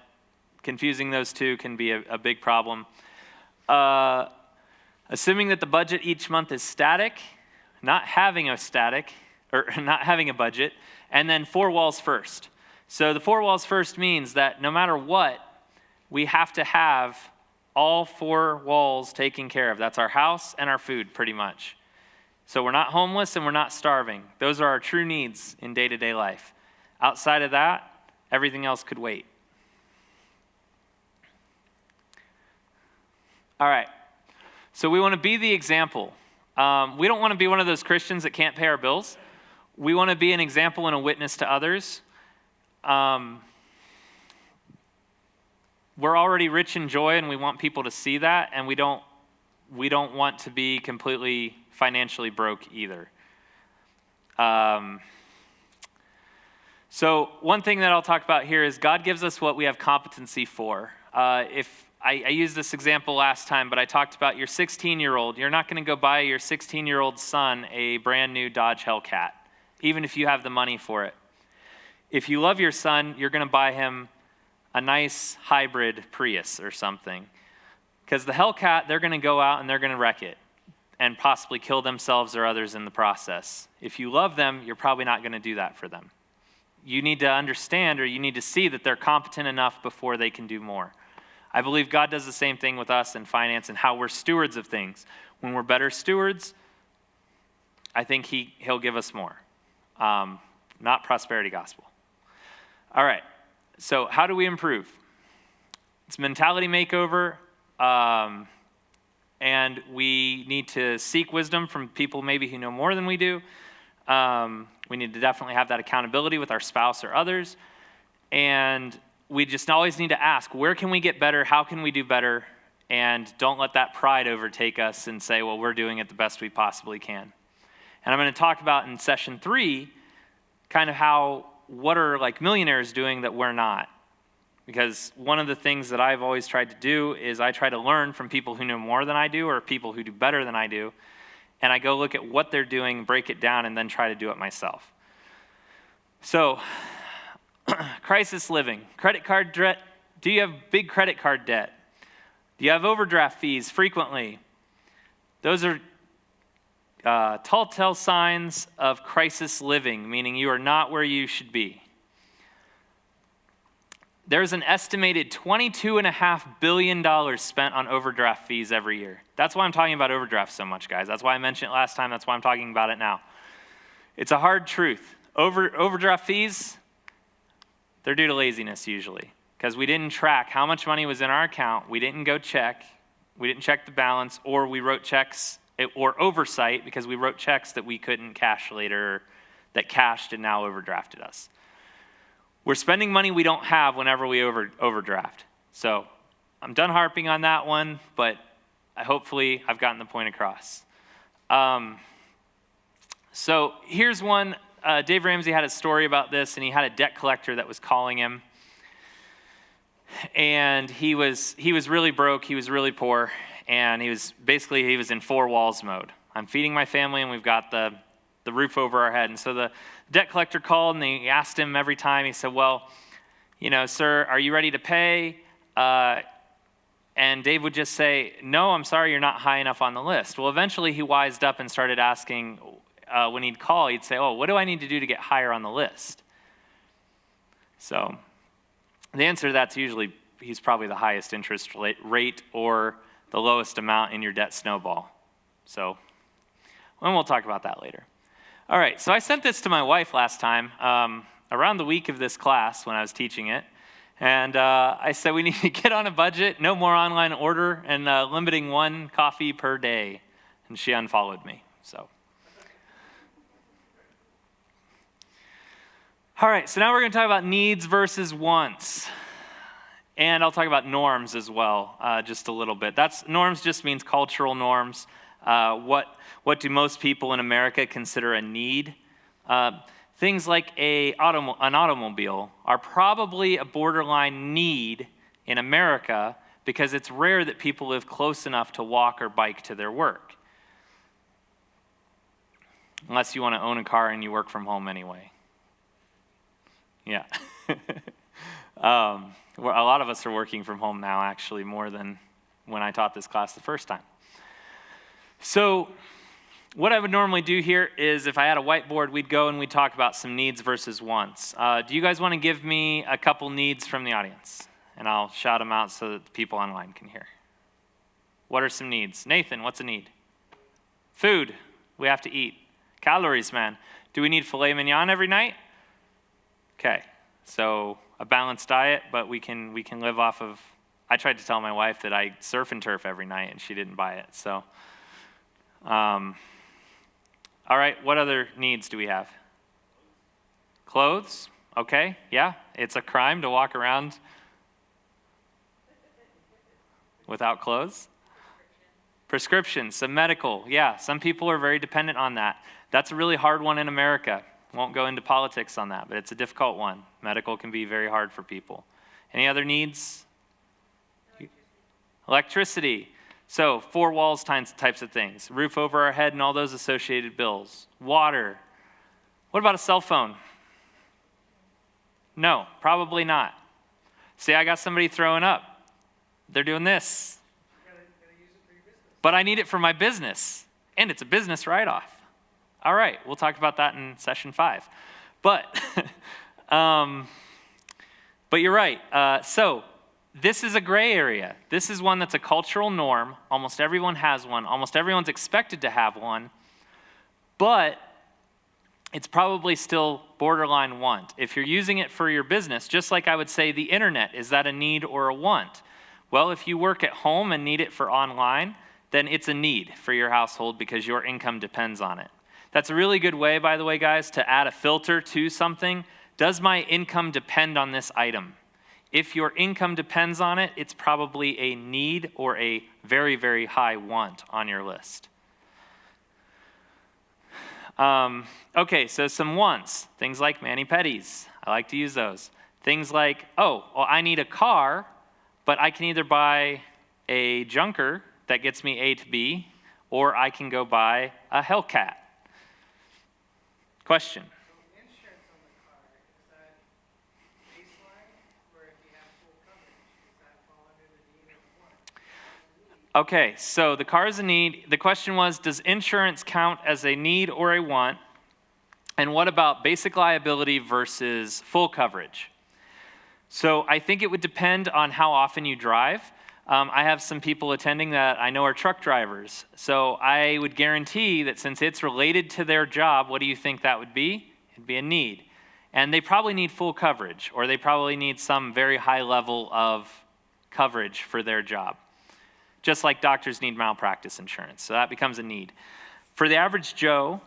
confusing those two can be a big problem. Assuming that the budget each month is static, not having a budget, and then 4 walls first. So the 4 walls first means that no matter what, we have to have all 4 walls taken care of. That's our house and our food, pretty much. So we're not homeless and we're not starving. Those are our true needs in day-to-day life. Outside of that, everything else could wait. All right, so we want to be the example. We don't want to be one of those Christians that can't pay our bills. We want to be an example and a witness to others. We're already rich in joy, and we want people to see that, and we don't want to be completely financially broke either. So one thing that I'll talk about here is God gives us what we have competency for. If I used this example last time, but I talked about your 16-year-old. You're not going to go buy your 16-year-old son a brand new Dodge Hellcat, even if you have the money for it. If you love your son, you're going to buy him a nice hybrid Prius or something. Because the Hellcat, they're going to go out and they're going to wreck it and possibly kill themselves or others in the process. If you love them, you're probably not going to do that for them. You need to understand, or you need to see that they're competent enough before they can do more. I believe God does the same thing with us in finance and how we're stewards of things. When we're better stewards, I think He'll give us more. Not prosperity gospel. All right, so how do we improve? It's mentality makeover, and we need to seek wisdom from people maybe who know more than we do. We need to definitely have that accountability with our spouse or others, and we just always need to ask, where can we get better? How can we do better? And don't let that pride overtake us and say, well, we're doing it the best we possibly can. And I'm going to talk about in session 3, kind of what are like millionaires doing that we're not. Because one of the things that I've always tried to do is I try to learn from people who know more than I do or people who do better than I do. And I go look at what they're doing, break it down, and then try to do it myself. So, crisis living, credit card debt. Do you have big credit card debt? Do you have overdraft fees frequently? Those are telltale signs of crisis living, meaning you are not where you should be. There's an estimated $22.5 billion spent on overdraft fees every year. That's why I'm talking about overdraft so much, guys. That's why I mentioned it last time. That's why I'm talking about it now. It's a hard truth. Overdraft fees, they're due to laziness usually, because we didn't track how much money was in our account. We didn't go check. we didn't check the balance, or we wrote checks, or oversight, because we wrote checks that we couldn't cash later, that cashed and now overdrafted us. We're spending money we don't have whenever we overdraft. So I'm done harping on that one, but hopefully I've gotten the point across. So here's one. Dave Ramsey had a story about this, and he had a debt collector that was calling him. And he was really broke, he was really poor, and he was in four walls mode. I'm feeding my family, and we've got the roof over our head. And so the debt collector called, and he asked him every time, he said, well, sir, are you ready to pay? And Dave would just say, no, I'm sorry, you're not high enough on the list. Well, eventually he wised up and started asking, when he'd call, he'd say, oh, what do I need to do to get higher on the list? So the answer to that's usually he's probably the highest interest rate or the lowest amount in your debt snowball. So, and we'll talk about that later. All right, so I sent this to my wife last time, around the week of this class when I was teaching it. And I said we need to get on a budget, no more online order, and limiting one coffee per day. And she unfollowed me, so. All right, so now we're going to talk about needs versus wants. And I'll talk about norms as well, just a little bit. Norms just means cultural norms. What do most people in America consider a need? Things like an automobile are probably a borderline need in America because it's rare that people live close enough to walk or bike to their work. Unless you want to own a car and you work from home anyway. Yeah. A lot of us are working from home now, actually, more than when I taught this class the first time. So what I would normally do here is if I had a whiteboard, we'd go and we'd talk about some needs versus wants. Do you guys want to give me a couple needs from the audience? And I'll shout them out so that the people online can hear. What are some needs? Nathan, what's a need? Food. We have to eat. Calories, man. Do we need filet mignon every night? Okay, so a balanced diet, but we can live off of. I tried to tell my wife that I surf and turf every night, and she didn't buy it. So, all right, what other needs do we have? Clothes. Okay, yeah, it's a crime to walk around without clothes. Prescriptions, some medical. Yeah, some people are very dependent on that. That's a really hard one in America. Won't go into politics on that, but it's a difficult one. Medical can be very hard for people. Any other needs? Electricity. So, four walls types of things. Roof over our head and all those associated bills. Water. What about a cell phone? No, probably not. See, I got somebody throwing up. They're doing this. Gotta use it for your business. But I need it for my business, and it's a business write-off. All right, we'll talk about that in session 5. But, but you're right. So this is a gray area. This is one that's a cultural norm. Almost everyone has one. Almost everyone's expected to have one. But it's probably still borderline want. If you're using it for your business, just like I would say the internet, is that a need or a want? Well, if you work at home and need it for online, then it's a need for your household because your income depends on it. That's a really good way, by the way, guys, to add a filter to something. Does my income depend on this item? If your income depends on it, it's probably a need or a very, very high want on your list. Okay, so some wants. Things like mani-pedis. I like to use those. Things like, oh, well, I need a car, but I can either buy a junker that gets me A to B, or I can go buy a Hellcat. Question. So insurance on the car, is that baseline, or if you have full coverage, does that fall under the need or the want? Okay, so the car is a need. The question was, does insurance count as a need or a want? And what about basic liability versus full coverage? So I think it would depend on how often you drive. I have some people attending that I know are truck drivers. So I would guarantee that since it's related to their job, what do you think that would be? It'd be a need. And they probably need full coverage, or they probably need some very high level of coverage for their job. just like doctors need malpractice insurance. So that becomes a need. For the average Joe,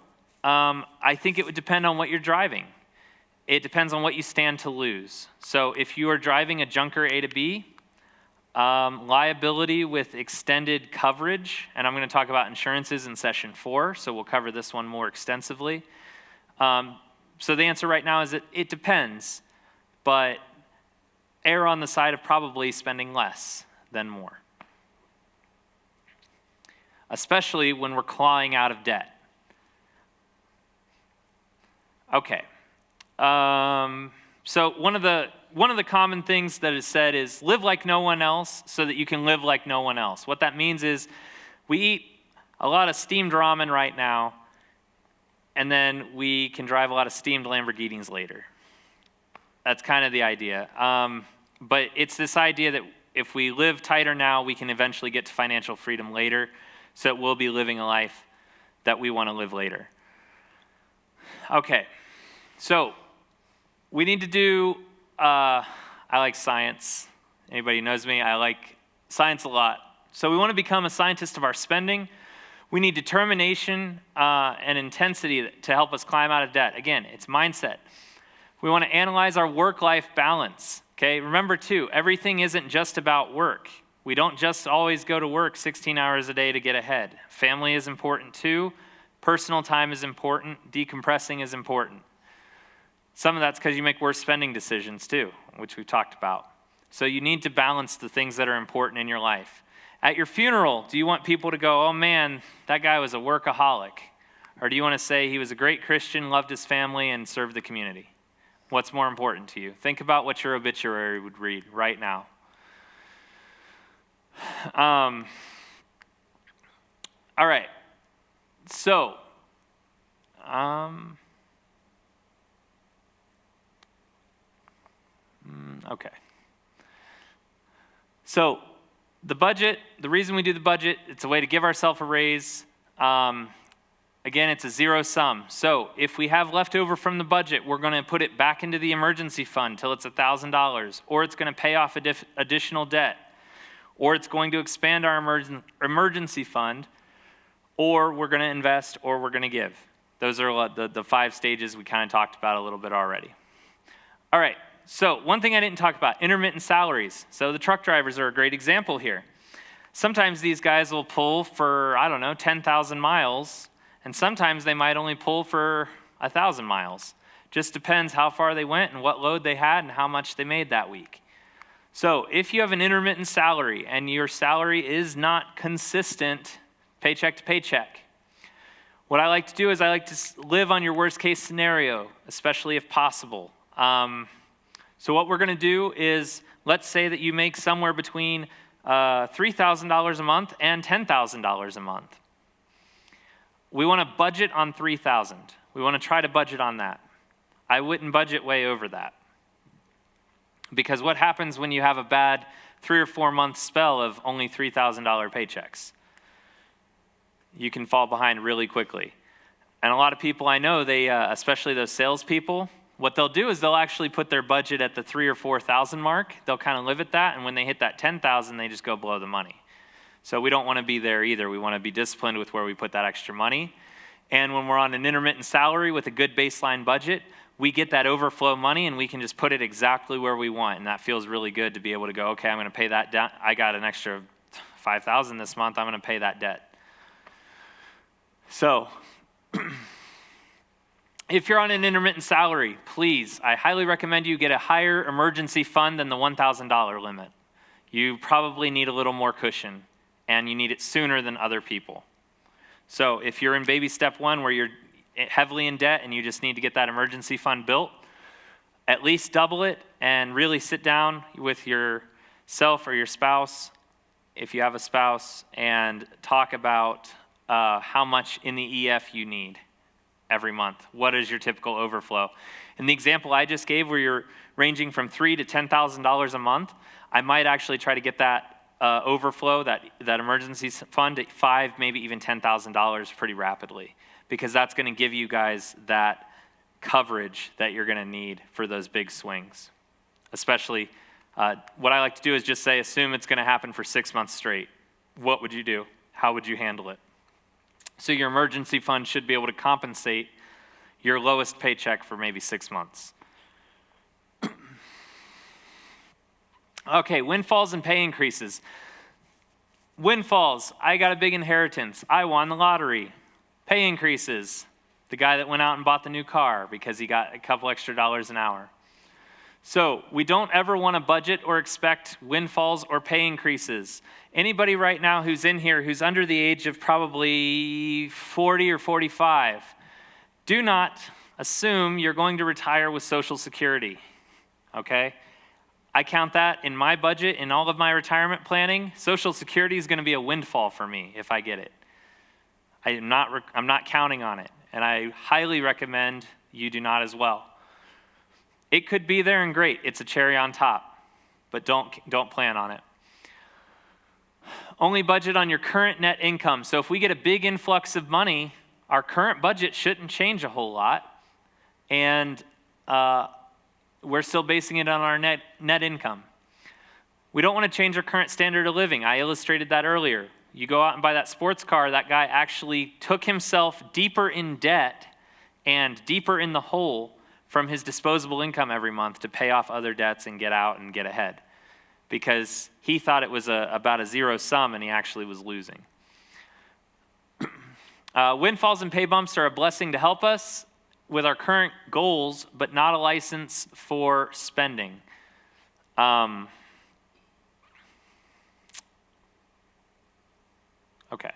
I think it would depend on what you're driving. It depends on what you stand to lose. So if you are driving a junker A to B, liability with extended coverage, and I'm going to talk about insurances in session 4, so we'll cover this one more extensively. So the answer right now is that it depends, but err on the side of probably spending less than more, especially when we're clawing out of debt. Okay. So one of the common things that is said is live like no one else so that you can live like no one else. What that means is we eat a lot of steamed ramen right now, and then we can drive a lot of steamed Lamborghinis later. That's kind of the idea. But it's this idea that if we live tighter now, we can eventually get to financial freedom later, so we'll be living a life that we want to live later. Okay, so we need to do, I like science. Anybody who knows me, I like science a lot. So we want to become a scientist of our spending. We need determination and intensity to help us climb out of debt. Again, it's mindset. We want to analyze our work-life balance. Okay, remember too, everything isn't just about work. We don't just always go to work 16 hours a day to get ahead. Family is important too. Personal time is important. Decompressing is important. Some of that's because you make worse spending decisions too, which we've talked about. So you need to balance the things that are important in your life. At your funeral, do you want people to go, oh man, that guy was a workaholic? Or do you want to say he was a great Christian, loved his family, and served the community? What's more important to you? Think about what your obituary would read right now. All right. So, okay. So, the budget, the reason we do the budget, it's a way to give ourselves a raise. Again, it's a zero sum. So if we have left over from the budget, we're going to put it back into the emergency fund till it's $1,000, or it's going to pay off additional debt, or it's going to expand our emergency fund, or we're going to invest, or we're going to give. Those are the 5 stages we kind of talked about a little bit already. All right, so one thing I didn't talk about, intermittent salaries. So the truck drivers are a great example here. Sometimes these guys will pull for, 10,000 miles, and sometimes they might only pull for 1,000 miles. Just depends how far they went and what load they had and how much they made that week. So if you have an intermittent salary and your salary is not consistent paycheck to paycheck, what I like to do is I like to live on your worst case scenario, especially if possible. So what we're going to do is, let's say that you make somewhere between $3,000 a month and $10,000 a month. We want to budget on $3,000. We want to try to budget on that. I wouldn't budget way over that. Because what happens when you have a bad 3 or 4 month spell of only $3,000 paychecks? You can fall behind really quickly. And a lot of people I know, they, especially those salespeople, what they'll do is they'll actually put their budget at the 3,000 or 4,000 mark. They'll kind of live at that, and when they hit that 10,000, they just go blow the money. So we don't want to be there either. We want to be disciplined with where we put that extra money. And when we're on an intermittent salary with a good baseline budget, we get that overflow money and we can just put it exactly where we want. And that feels really good to be able to go, okay, I'm going to pay that down. I got an extra $5,000 this month. I'm going to pay that debt. So if you're on an intermittent salary, please, I highly recommend you get a higher emergency fund than the $1,000 limit. You probably need a little more cushion, and you need it sooner than other people. So if you're in baby step 1 where you're heavily in debt and you just need to get that emergency fund built, at least double it and really sit down with yourself or your spouse, if you have a spouse, and talk about how much in the EF you need every month. What is your typical overflow? In the example I just gave where you're ranging from $3,000 to $10,000 a month, I might actually try to get that overflow, that emergency fund at $5,000, maybe even $10,000 pretty rapidly, because that's going to give you guys that coverage that you're going to need for those big swings. Especially, what I like to do is just say, assume it's going to happen for 6 months straight. what would you do? How would you handle it? So your emergency fund should be able to compensate your lowest paycheck for maybe 6 months. Okay, windfalls and pay increases. Windfalls, I got a big inheritance. I won the lottery. Pay increases, the guy that went out and bought the new car because he got a couple extra dollars an hour. So we don't ever want to budget or expect windfalls or pay increases. Anybody right now who's in here who's under the age of probably 40 or 45, do not assume you're going to retire with Social Security, okay? I count that in my budget, in all of my retirement planning. Social Security is going to be a windfall for me if I get it. I'm not counting on it, and I highly recommend you do not as well. It could be there and great. It's a cherry on top, but don't plan on it. Only budget on your current net income. So if we get a big influx of money, our current budget shouldn't change a whole lot, and we're still basing it on our net income. We don't want to change our current standard of living. I illustrated that earlier. You go out and buy that sports car, that guy actually took himself deeper in debt and deeper in the hole from his disposable income every month to pay off other debts and get out and get ahead, because he thought it was about a zero sum and he actually was losing. Windfalls and pay bumps are a blessing to help us with our current goals, but not a license for spending. Okay.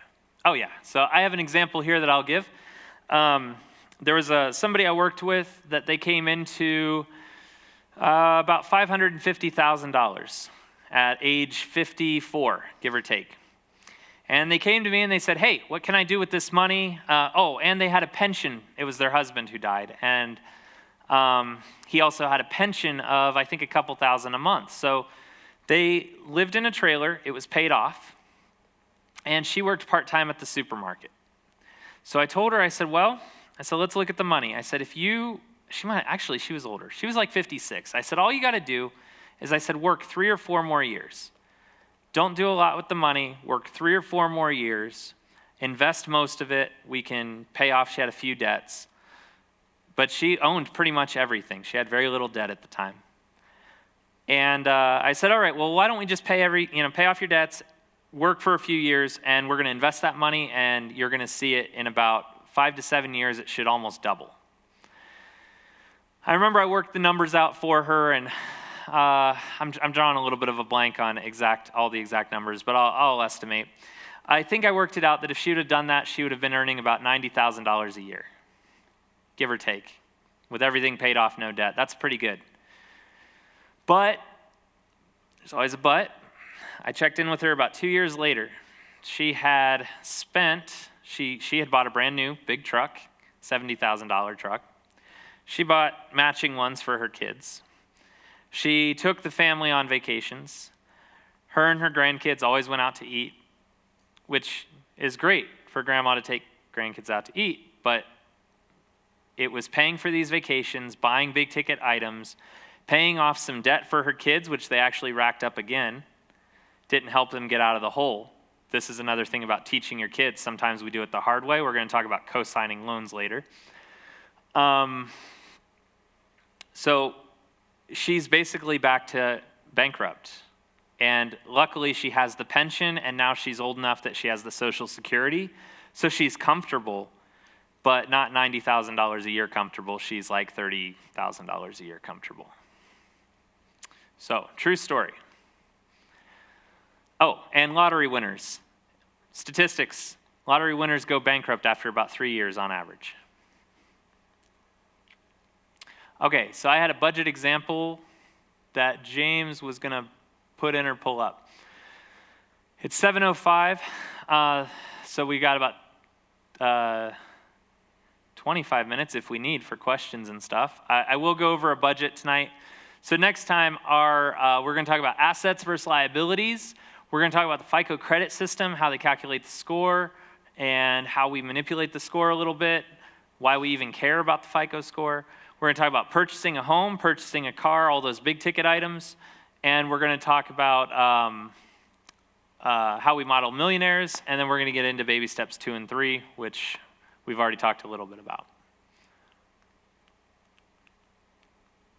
Oh yeah, so I have an example here that I'll give. There was somebody I worked with that they came into about $550,000 at age 54, give or take. And they came to me and they said, hey, what can I do with this money? And they had a pension. It was their husband who died. And he also had a pension of, I think, a couple thousand a month. So they lived in a trailer. It was paid off. And she worked part-time at the supermarket. So I told her, I said, let's look at the money. I said, she was older. She was like 56. I said, all you got to do is, I said, work 3 or 4 more years. Don't do a lot with the money. Work 3 or 4 more years. Invest most of it. We can pay off. She had a few debts. But she owned pretty much everything. She had very little debt at the time. And I said, all right, well, why don't we just pay off your debts, work for a few years, and we're going to invest that money, and you're going to see it in about 5 to 7 years, it should almost double. I remember I worked the numbers out for her, and I'm drawing a little bit of a blank on all the exact numbers, but I'll estimate. I think I worked it out that if she would have done that, she would have been earning about $90,000 a year, give or take, with everything paid off, no debt. That's pretty good. But there's always a but. I checked in with her about 2 years later. She had bought a brand new big truck, $70,000 truck. She bought matching ones for her kids. She took the family on vacations. Her and her grandkids always went out to eat, which is great for grandma to take grandkids out to eat, but it was paying for these vacations, buying big ticket items, paying off some debt for her kids, which they actually racked up again. Didn't help them get out of the hole. This is another thing about teaching your kids. Sometimes we do it the hard way. We're going to talk about co-signing loans later. So she's basically back to bankrupt. And luckily she has the pension, and now she's old enough that she has the Social Security. So she's comfortable, but not $90,000 a year comfortable. She's like $30,000 a year comfortable. So, true story. Oh, and lottery winners. Statistics. Lottery winners go bankrupt after about 3 years on average. Okay, so I had a budget example that James was going to put in or pull up. It's 7:05, so we got about 25 minutes if we need for questions and stuff. I will go over a budget tonight. So next time, we're going to talk about assets versus liabilities. We're going to talk about the FICO credit system, how they calculate the score, and how we manipulate the score a little bit, why we even care about the FICO score. We're going to talk about purchasing a home, purchasing a car, all those big ticket items. And we're going to talk about how we model millionaires, and then we're going to get into baby steps 2 and 3, which we've already talked a little bit about.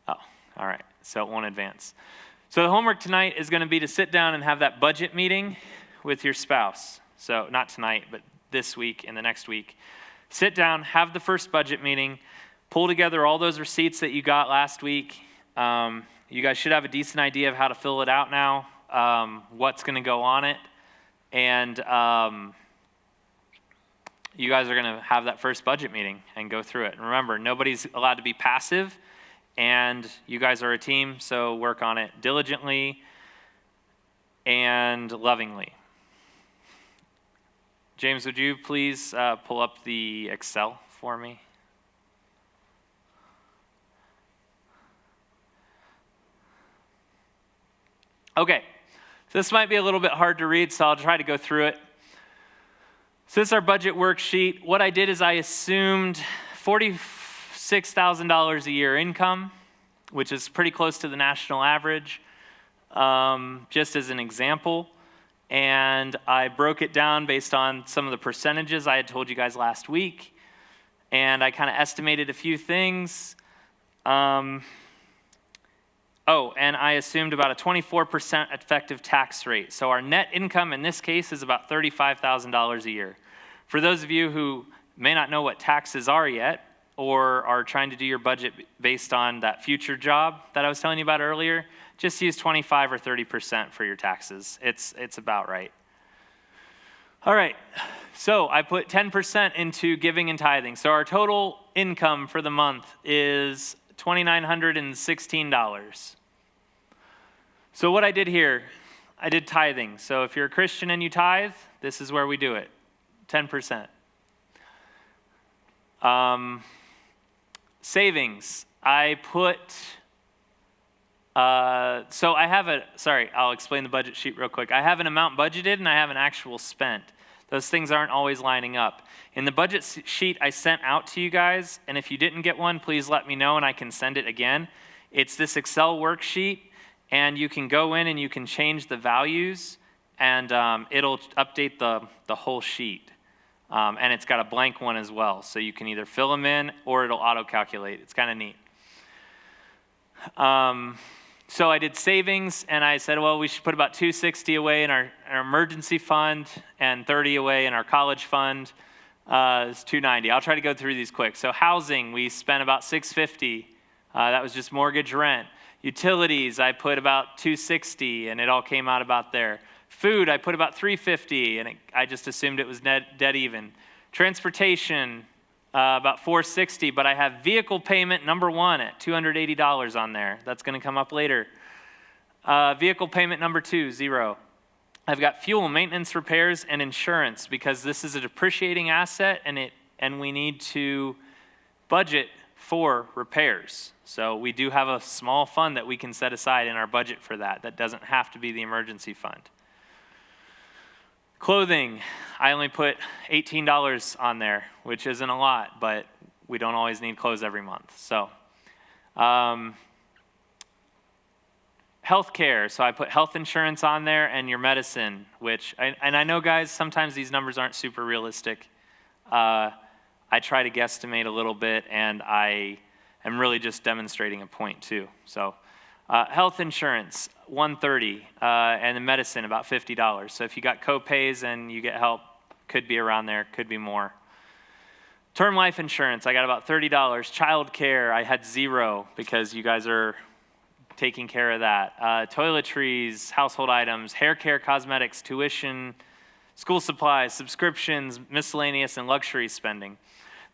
Oh, all right, so it won't advance. So the homework tonight is going to be to sit down and have that budget meeting with your spouse. So not tonight, but this week and the next week. Sit down, have the first budget meeting, pull together all those receipts that you got last week. You guys should have a decent idea of how to fill it out now, what's going to go on it, and you guys are going to have that first budget meeting and go through it. And remember, nobody's allowed to be passive, and you guys are a team, so work on it diligently and lovingly. James, would you please pull up the Excel for me? Okay, so this might be a little bit hard to read, so I'll try to go through it. So this is our budget worksheet. What I did is I assumed $46,000 a year income, which is pretty close to the national average, just as an example. And I broke it down based on some of the percentages I had told you guys last week. And I kind of estimated a few things. And I assumed about a 24% effective tax rate. So our net income in this case is about $35,000 a year. For those of you who may not know what taxes are yet, or are trying to do your budget based on that future job that I was telling you about earlier, just use 25 or 30% for your taxes. It's about right. All right, so I put 10% into giving and tithing. So our total income for the month is $2,916. So what I did here, I did tithing. So if you're a Christian and you tithe, this is where we do it, 10%. Savings, I put, I'll explain the budget sheet real quick. I have an amount budgeted and I have an actual spent. Those things aren't always lining up. In the budget sheet I sent out to you guys, and if you didn't get one, please let me know and I can send it again. It's this Excel worksheet, and you can go in and you can change the values, and it'll update the whole sheet. And it's got a blank one as well, so you can either fill them in or it'll auto-calculate. It's kind of neat. So I did savings, and I said, well, we should put about $260 away in our emergency fund and $30 away in our college fund. It's $290. I'll try to go through these quick. So housing, we spent about $650. That was just mortgage rent. Utilities, I put about $260, and it all came out about there. Food, I put about $350, and I just assumed it was dead even. Transportation, about $460, but I have vehicle payment number 1 at $280 on there. That's going to come up later. Vehicle payment number 2, 0. I've got fuel, maintenance, repairs, and insurance, because this is a depreciating asset, and we need to budget for repairs. So we do have a small fund that we can set aside in our budget for that. That doesn't have to be the emergency fund. Clothing, I only put $18 on there, which isn't a lot, but we don't always need clothes every month. So, healthcare, so I put health insurance on there and your medicine, and I know, guys, sometimes these numbers aren't super realistic. I try to guesstimate a little bit, and I am really just demonstrating a point too. So, health insurance, $130, and the medicine, about $50. So if you got co-pays and you get help, could be around there, could be more. Term life insurance, I got about $30. Child care, I had 0 because you guys are taking care of that. Toiletries, household items, hair care, cosmetics, tuition, school supplies, subscriptions, miscellaneous, and luxury spending.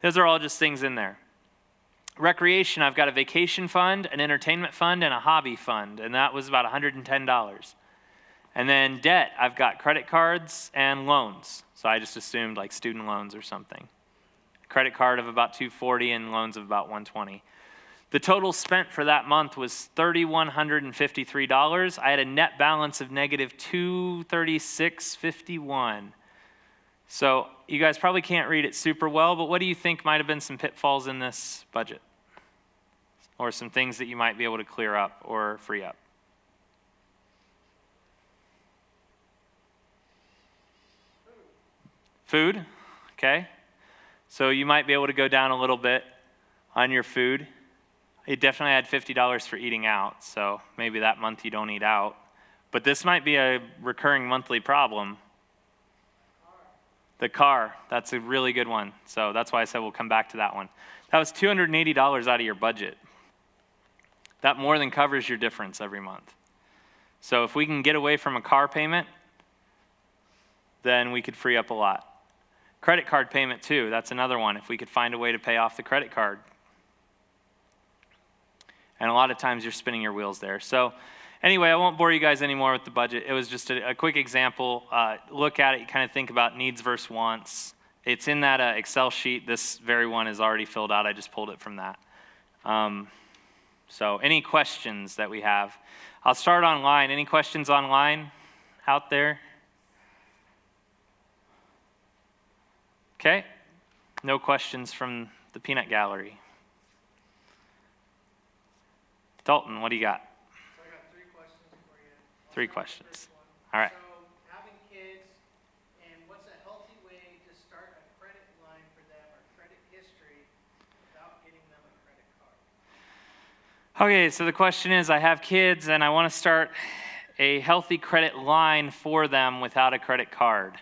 Those are all just things in there. Recreation, I've got a vacation fund, an entertainment fund, and a hobby fund, and that was about $110. And then debt, I've got credit cards and loans. So I just assumed like student loans or something. Credit card of about $240 and loans of about $120. The total spent for that month was $3,153. I had a net balance of negative $236.51. So you guys probably can't read it super well, but what do you think might have been some pitfalls in this budget? Or some things that you might be able to clear up or free up? Food, okay? So you might be able to go down a little bit on your food. You definitely had $50 for eating out, so maybe that month you don't eat out. But this might be a recurring monthly problem. The car, that's a really good one. So that's why I said we'll come back to that one. That was $280 out of your budget. That more than covers your difference every month. So if we can get away from a car payment, then we could free up a lot. Credit card payment too, that's another one. If we could find a way to pay off the credit card. And a lot of times you're spinning your wheels there. So anyway, I won't bore you guys anymore with the budget. It was just a quick example. Look at it, you kind of think about needs versus wants. It's in that Excel sheet. This very one is already filled out. I just pulled it from that. So any questions that we have? I'll start online. Any questions online out there? Okay. No questions from the peanut gallery. Dalton, what do you got? So I got 3 questions for you. Three questions. All right. So having kids, and what's a healthy way to start a credit line for them or credit history without getting them a credit card? Okay, so the question is, I have kids and I want to start a healthy credit line for them without a credit card.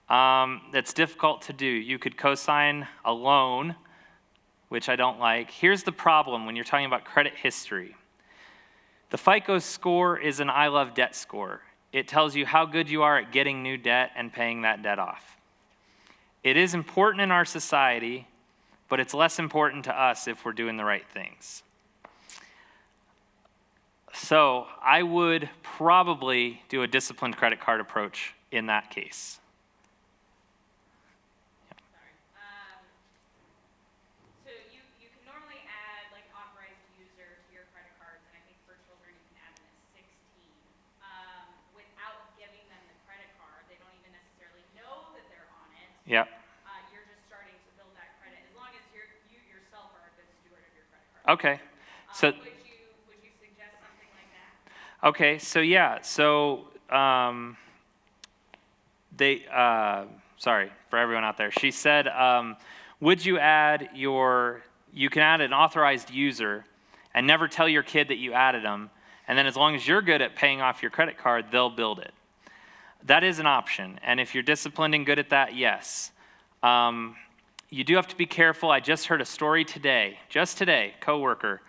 That's difficult to do. You could co-sign a loan, which I don't like. Here's the problem when you're talking about credit history. The FICO score is an I love debt score. It tells you how good you are at getting new debt and paying that debt off. It is important in our society, but it's less important to us if we're doing the right things. So I would probably do a disciplined credit card approach in that case. So you can normally add like authorized user to your credit cards, and I think for children you can add them at 16. Without giving them the credit card, they don't even necessarily know that they're on it. Yep. You're just starting to build that credit, as long as you yourself are a good steward of your credit card. Okay. So Would you suggest something like that? okay, so yeah, so sorry for everyone out there. She said, would you add you can add an authorized user and never tell your kid that you added them, and then as long as you're good at paying off your credit card, they'll build it. That is an option, and if you're disciplined and good at that, yes. You do have to be careful. I just heard a story today, coworker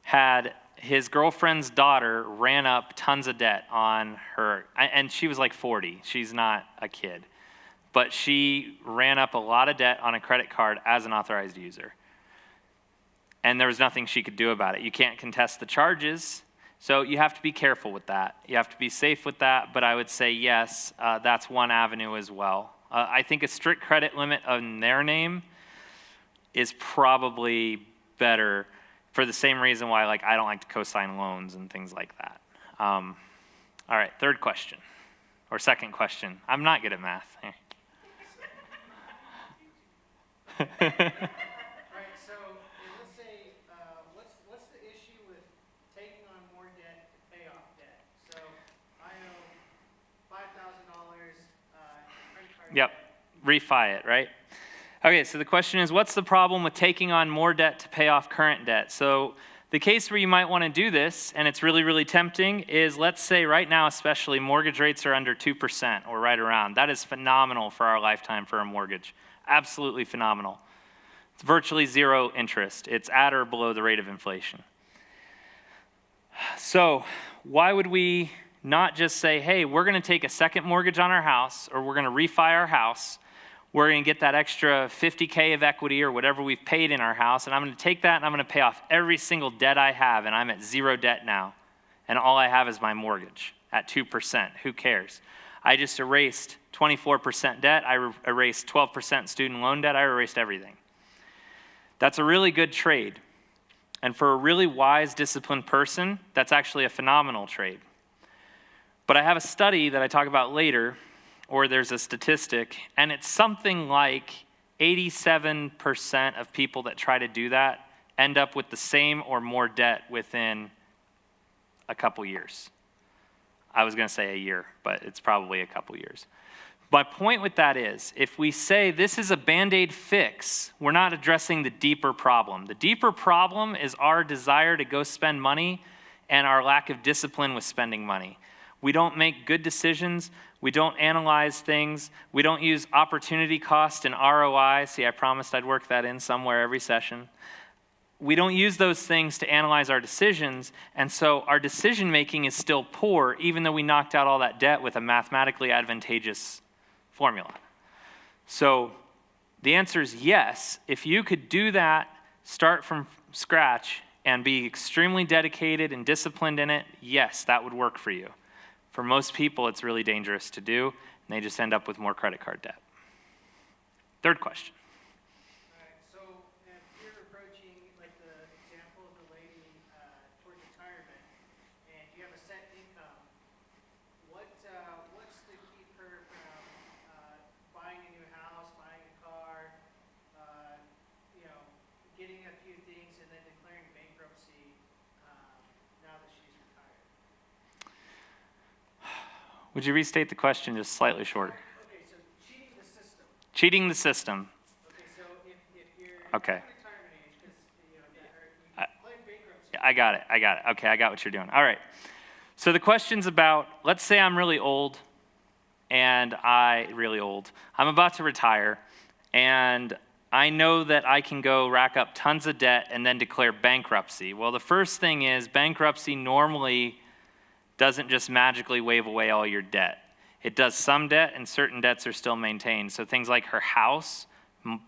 had his girlfriend's daughter ran up tons of debt on her, and she was like 40. She's not a kid. But she ran up a lot of debt on a credit card as an authorized user. And there was nothing she could do about it. You can't contest the charges, so you have to be careful with that. You have to be safe with that, but I would say yes, that's one avenue as well. I think a strict credit limit on their name is probably better for the same reason why I don't like to co-sign loans and things like that. All right, third question, or second question. I'm not good at math. All right, so let's say, what's the issue with taking on more debt to pay off debt? So I owe $5,000 credit card. Yep, refi it, right? Okay, so the question is, what's the problem with taking on more debt to pay off current debt? So the case where you might want to do this, and it's really, really tempting, is let's say right now especially mortgage rates are under 2% or right around. That is phenomenal for our lifetime for a mortgage. Absolutely phenomenal. It's virtually zero interest. It's at or below the rate of inflation. So why would we not just say, hey, we're going to take a second mortgage on our house, or we're going to refi our house, we're going to get that extra $50K of equity or whatever we've paid in our house, and I'm going to take that and I'm going to pay off every single debt I have, and I'm at zero debt now, and all I have is my mortgage at 2%. Who cares? I just erased 24% debt. I erased 12% student loan debt. I erased everything. That's a really good trade. And for a really wise, disciplined person, that's actually a phenomenal trade. But I have a study that I talk about later, or there's a statistic, and it's something like 87% of people that try to do that end up with the same or more debt within a couple years. I was going to say a year, but it's probably a couple years. My point with that is, if we say this is a Band-Aid fix, we're not addressing the deeper problem. The deeper problem is our desire to go spend money and our lack of discipline with spending money. We don't make good decisions. We don't analyze things. We don't use opportunity cost and ROI. See, I promised I'd work that in somewhere every session. We don't use those things to analyze our decisions, and so our decision making is still poor, even though we knocked out all that debt with a mathematically advantageous formula. So the answer is yes. If you could do that, start from scratch, and be extremely dedicated and disciplined in it, yes, that would work for you. For most people, it's really dangerous to do, and they just end up with more credit card debt. Third question. All right, so if you're approaching, like the example of the lady towards retirement, and you have a set income, what's to keep her from buying a new house, buying a car, getting a few things, and then declaring bankruptcy now that she's retired? Would you restate the question just slightly shorter? Okay, so cheating the system. Cheating the system. Okay, so if you're Okay. at retirement age, because you claim bankruptcy. I got it. Okay, I got what you're doing. All right. So the question's about, let's say I'm really old, I'm about to retire, and I know that I can go rack up tons of debt and then declare bankruptcy. Well, the first thing is bankruptcy normally doesn't just magically waive away all your debt. It does some debt, and certain debts are still maintained. So things like her house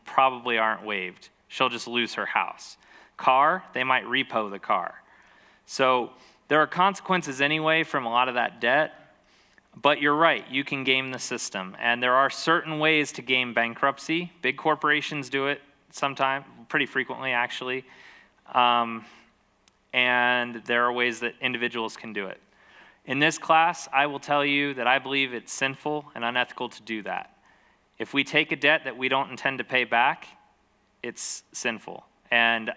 probably aren't waived. She'll just lose her house. Car, they might repo the car. So there are consequences anyway from a lot of that debt, but you're right, you can game the system. And there are certain ways to game bankruptcy. Big corporations do it sometimes, pretty frequently actually. And there are ways that individuals can do it. In this class, I will tell you that I believe it's sinful and unethical to do that. If we take a debt that we don't intend to pay back, it's sinful. And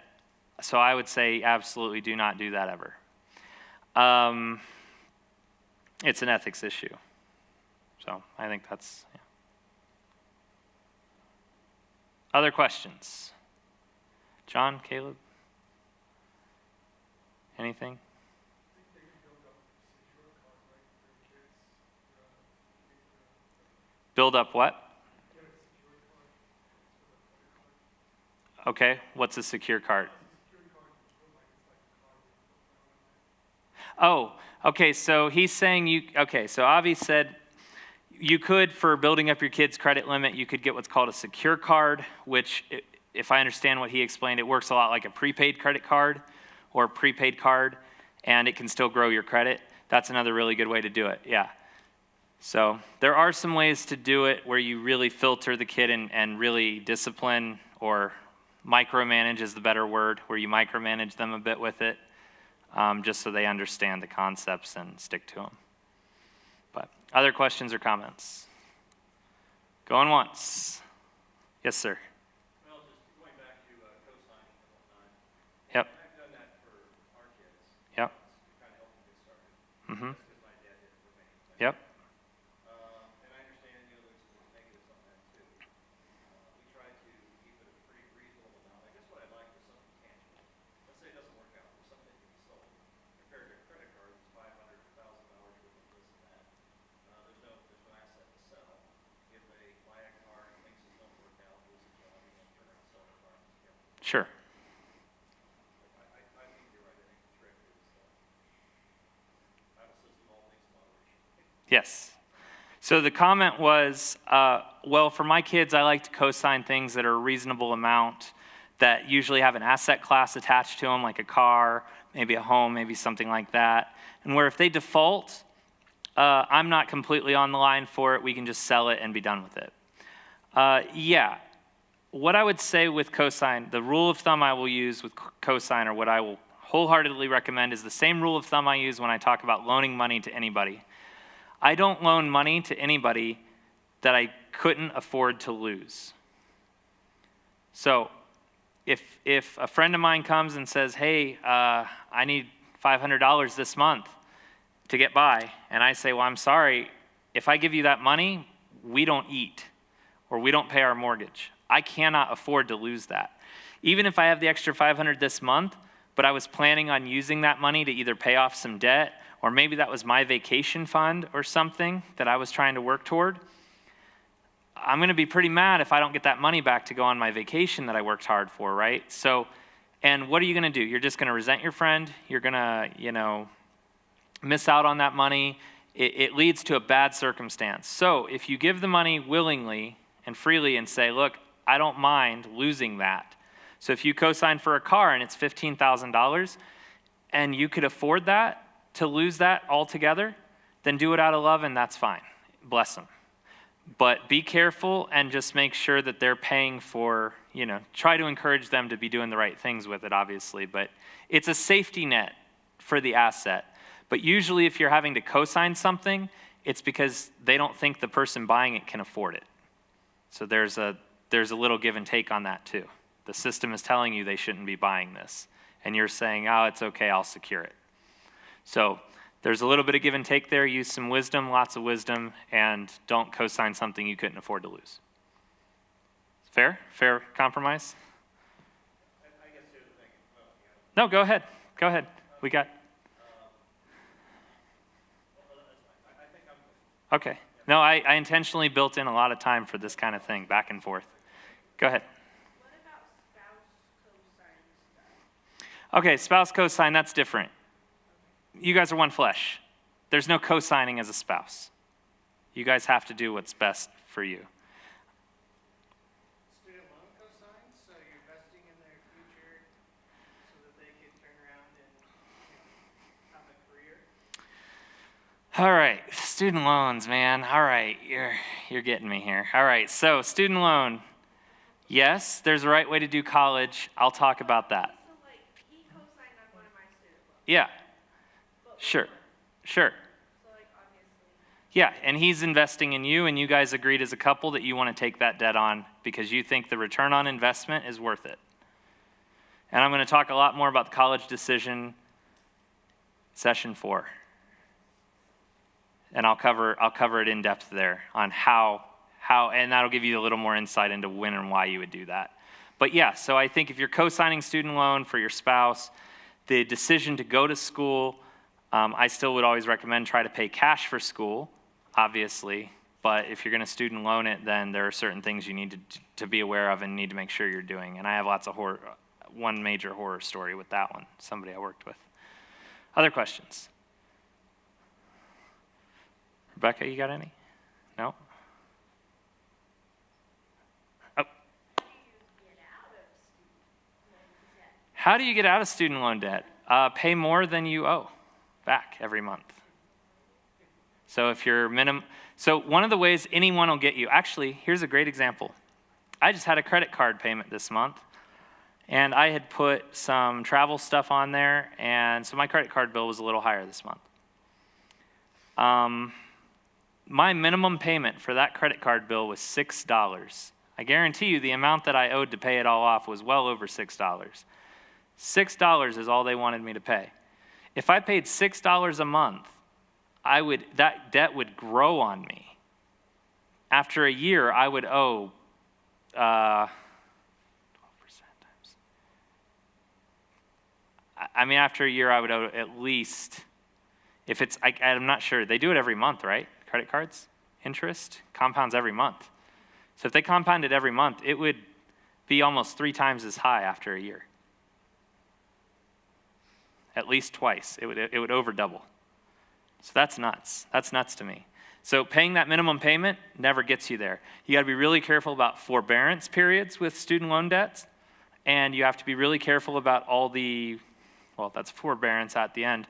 so I would say absolutely do not do that ever. It's an ethics issue. So I think that's, yeah. Other questions? John, Caleb? Anything? Build up what? Okay, what's a secure card? Oh, okay, so he's saying so Avi said you could, for building up your kid's credit limit, you could get what's called a secure card, which, if I understand what he explained, it works a lot like a prepaid credit card or a prepaid card, and it can still grow your credit. That's another really good way to do it, yeah. So there are some ways to do it where you really filter the kid and really discipline, or micromanage is the better word, where you micromanage them a bit with it, just so they understand the concepts and stick to them. But other questions or comments? Going once. Yes, sir. Well, just going back to co-signing and whatnot. Yep. I've done that for our kids. Yep. To kind of help them get started. Mm-hmm. That's because my dad did it for me. Yep. And I understand, there's negatives on that too. We try to keep it a pretty reasonable amount. I guess what I'd like is something tangible. Let's say it doesn't work out, or something can be sold. Compared to a credit card, it's $500, $1,000 worth of this and that. There's no asset to sell. If they buy a car and things just don't work out, lose a job, and then turn around and sell the car. Sure. I think you're right. I think the trick is have a system, all things in moderation. Yes. So the comment was, well, for my kids, I like to co-sign things that are a reasonable amount, that usually have an asset class attached to them, like a car, maybe a home, maybe something like that. And where if they default, I'm not completely on the line for it. We can just sell it and be done with it. Yeah. What I would say with cosign, the rule of thumb I will use with cosign, or what I will wholeheartedly recommend, is the same rule of thumb I use when I talk about loaning money to anybody. I don't loan money to anybody that I couldn't afford to lose. So if a friend of mine comes and says, hey, I need $500 this month to get by, and I say, well, I'm sorry, if I give you that money, we don't eat or we don't pay our mortgage. I cannot afford to lose that. Even if I have the extra $500 this month, but I was planning on using that money to either pay off some debt, or maybe that was my vacation fund or something that I was trying to work toward, I'm going to be pretty mad if I don't get that money back to go on my vacation that I worked hard for, right? So, and what are you going to do? You're just going to resent your friend. You're going to, miss out on that money. It leads to a bad circumstance. So if you give the money willingly and freely and say, look, I don't mind losing that. So if you co-sign for a car and it's $15,000 and you could afford that, to lose that altogether, then do it out of love and that's fine. Bless them. But be careful and just make sure that they're paying for, try to encourage them to be doing the right things with it, obviously. But it's a safety net for the asset. But usually if you're having to co-sign something, it's because they don't think the person buying it can afford it. So there's a little give and take on that too. The system is telling you they shouldn't be buying this. And you're saying, oh, it's okay, I'll secure it. So there's a little bit of give and take there. Use some wisdom, lots of wisdom, and don't co-sign something you couldn't afford to lose. Fair? Fair compromise? I guess here's the thing. No, go ahead. Go ahead. We got... I think I'm Okay. No, I intentionally built in a lot of time for this kind of thing, back and forth. Go ahead. What about spouse co-sign stuff? Okay, spouse co-sign, that's different. You guys are one flesh. There's no co-signing as a spouse. You guys have to do what's best for you. Student loan cosigns, so you're investing in their future so that they can turn around and have a career. All right, student loans, man. All right, you're getting me here. All right, so student loan. Yes, there's a right way to do college. I'll talk about that. So like, he co-signed on one of my student loans. Yeah, sure. So like, obviously. Yeah, and he's investing in you, and you guys agreed as a couple that you want to take that debt on because you think the return on investment is worth it. And I'm going to talk a lot more about the college decision session 4. And I'll cover it in depth there on how, and that'll give you a little more insight into when and why you would do that. But yeah, so I think if you're co-signing student loan for your spouse, the decision to go to school, I still would always recommend try to pay cash for school, obviously. But if you're going to student loan it, then there are certain things you need to be aware of and need to make sure you're doing. And I have lots of one major horror story with that one, somebody I worked with. Other questions? Rebecca, you got any? No? Oh. How do you get out of student loan debt? Pay more than you owe back every month. So if you're so one of the ways anyone will get you, actually, here's a great example. I just had a credit card payment this month, and I had put some travel stuff on there, and so my credit card bill was a little higher this month. My minimum payment for that credit card bill was $6. I guarantee you the amount that I owed to pay it all off was well over $6. $6 is all they wanted me to pay. If I paid $6 a month, that debt would grow on me. After a year, I would owe 12% times. After a year, I would owe at least, if it's, I'm not sure, they do it every month, right? Credit cards, interest, compounds every month. So if they compounded every month, it would be almost 3 times as high after a year. At least twice. It would over double. So that's nuts. That's nuts to me. So paying that minimum payment never gets you there. You got to be really careful about forbearance periods with student loan debts, and you have to be really careful about all that's forbearance at the end,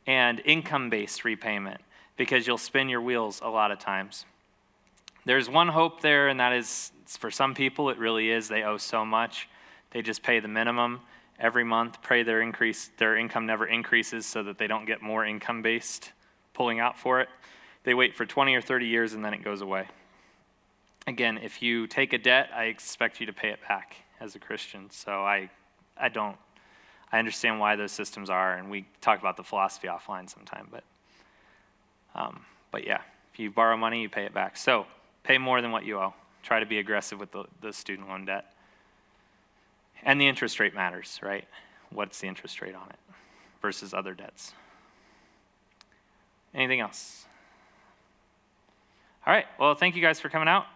and income-based repayment, because you'll spin your wheels a lot of times. There's one hope there, and that is, for some people, it really is. They owe so much. They just pay the minimum every month, pray their income never increases so that they don't get more income-based pulling out for it. They wait for 20 or 30 years, and then it goes away. Again, if you take a debt, I expect you to pay it back as a Christian. So I understand why those systems are, and we talk about the philosophy offline sometime, but yeah, if you borrow money, you pay it back. So Pay more than what you owe. Try to be aggressive with the student loan debt. And the interest rate matters, right? What's the interest rate on it versus other debts? Anything else? All right, well, thank you guys for coming out.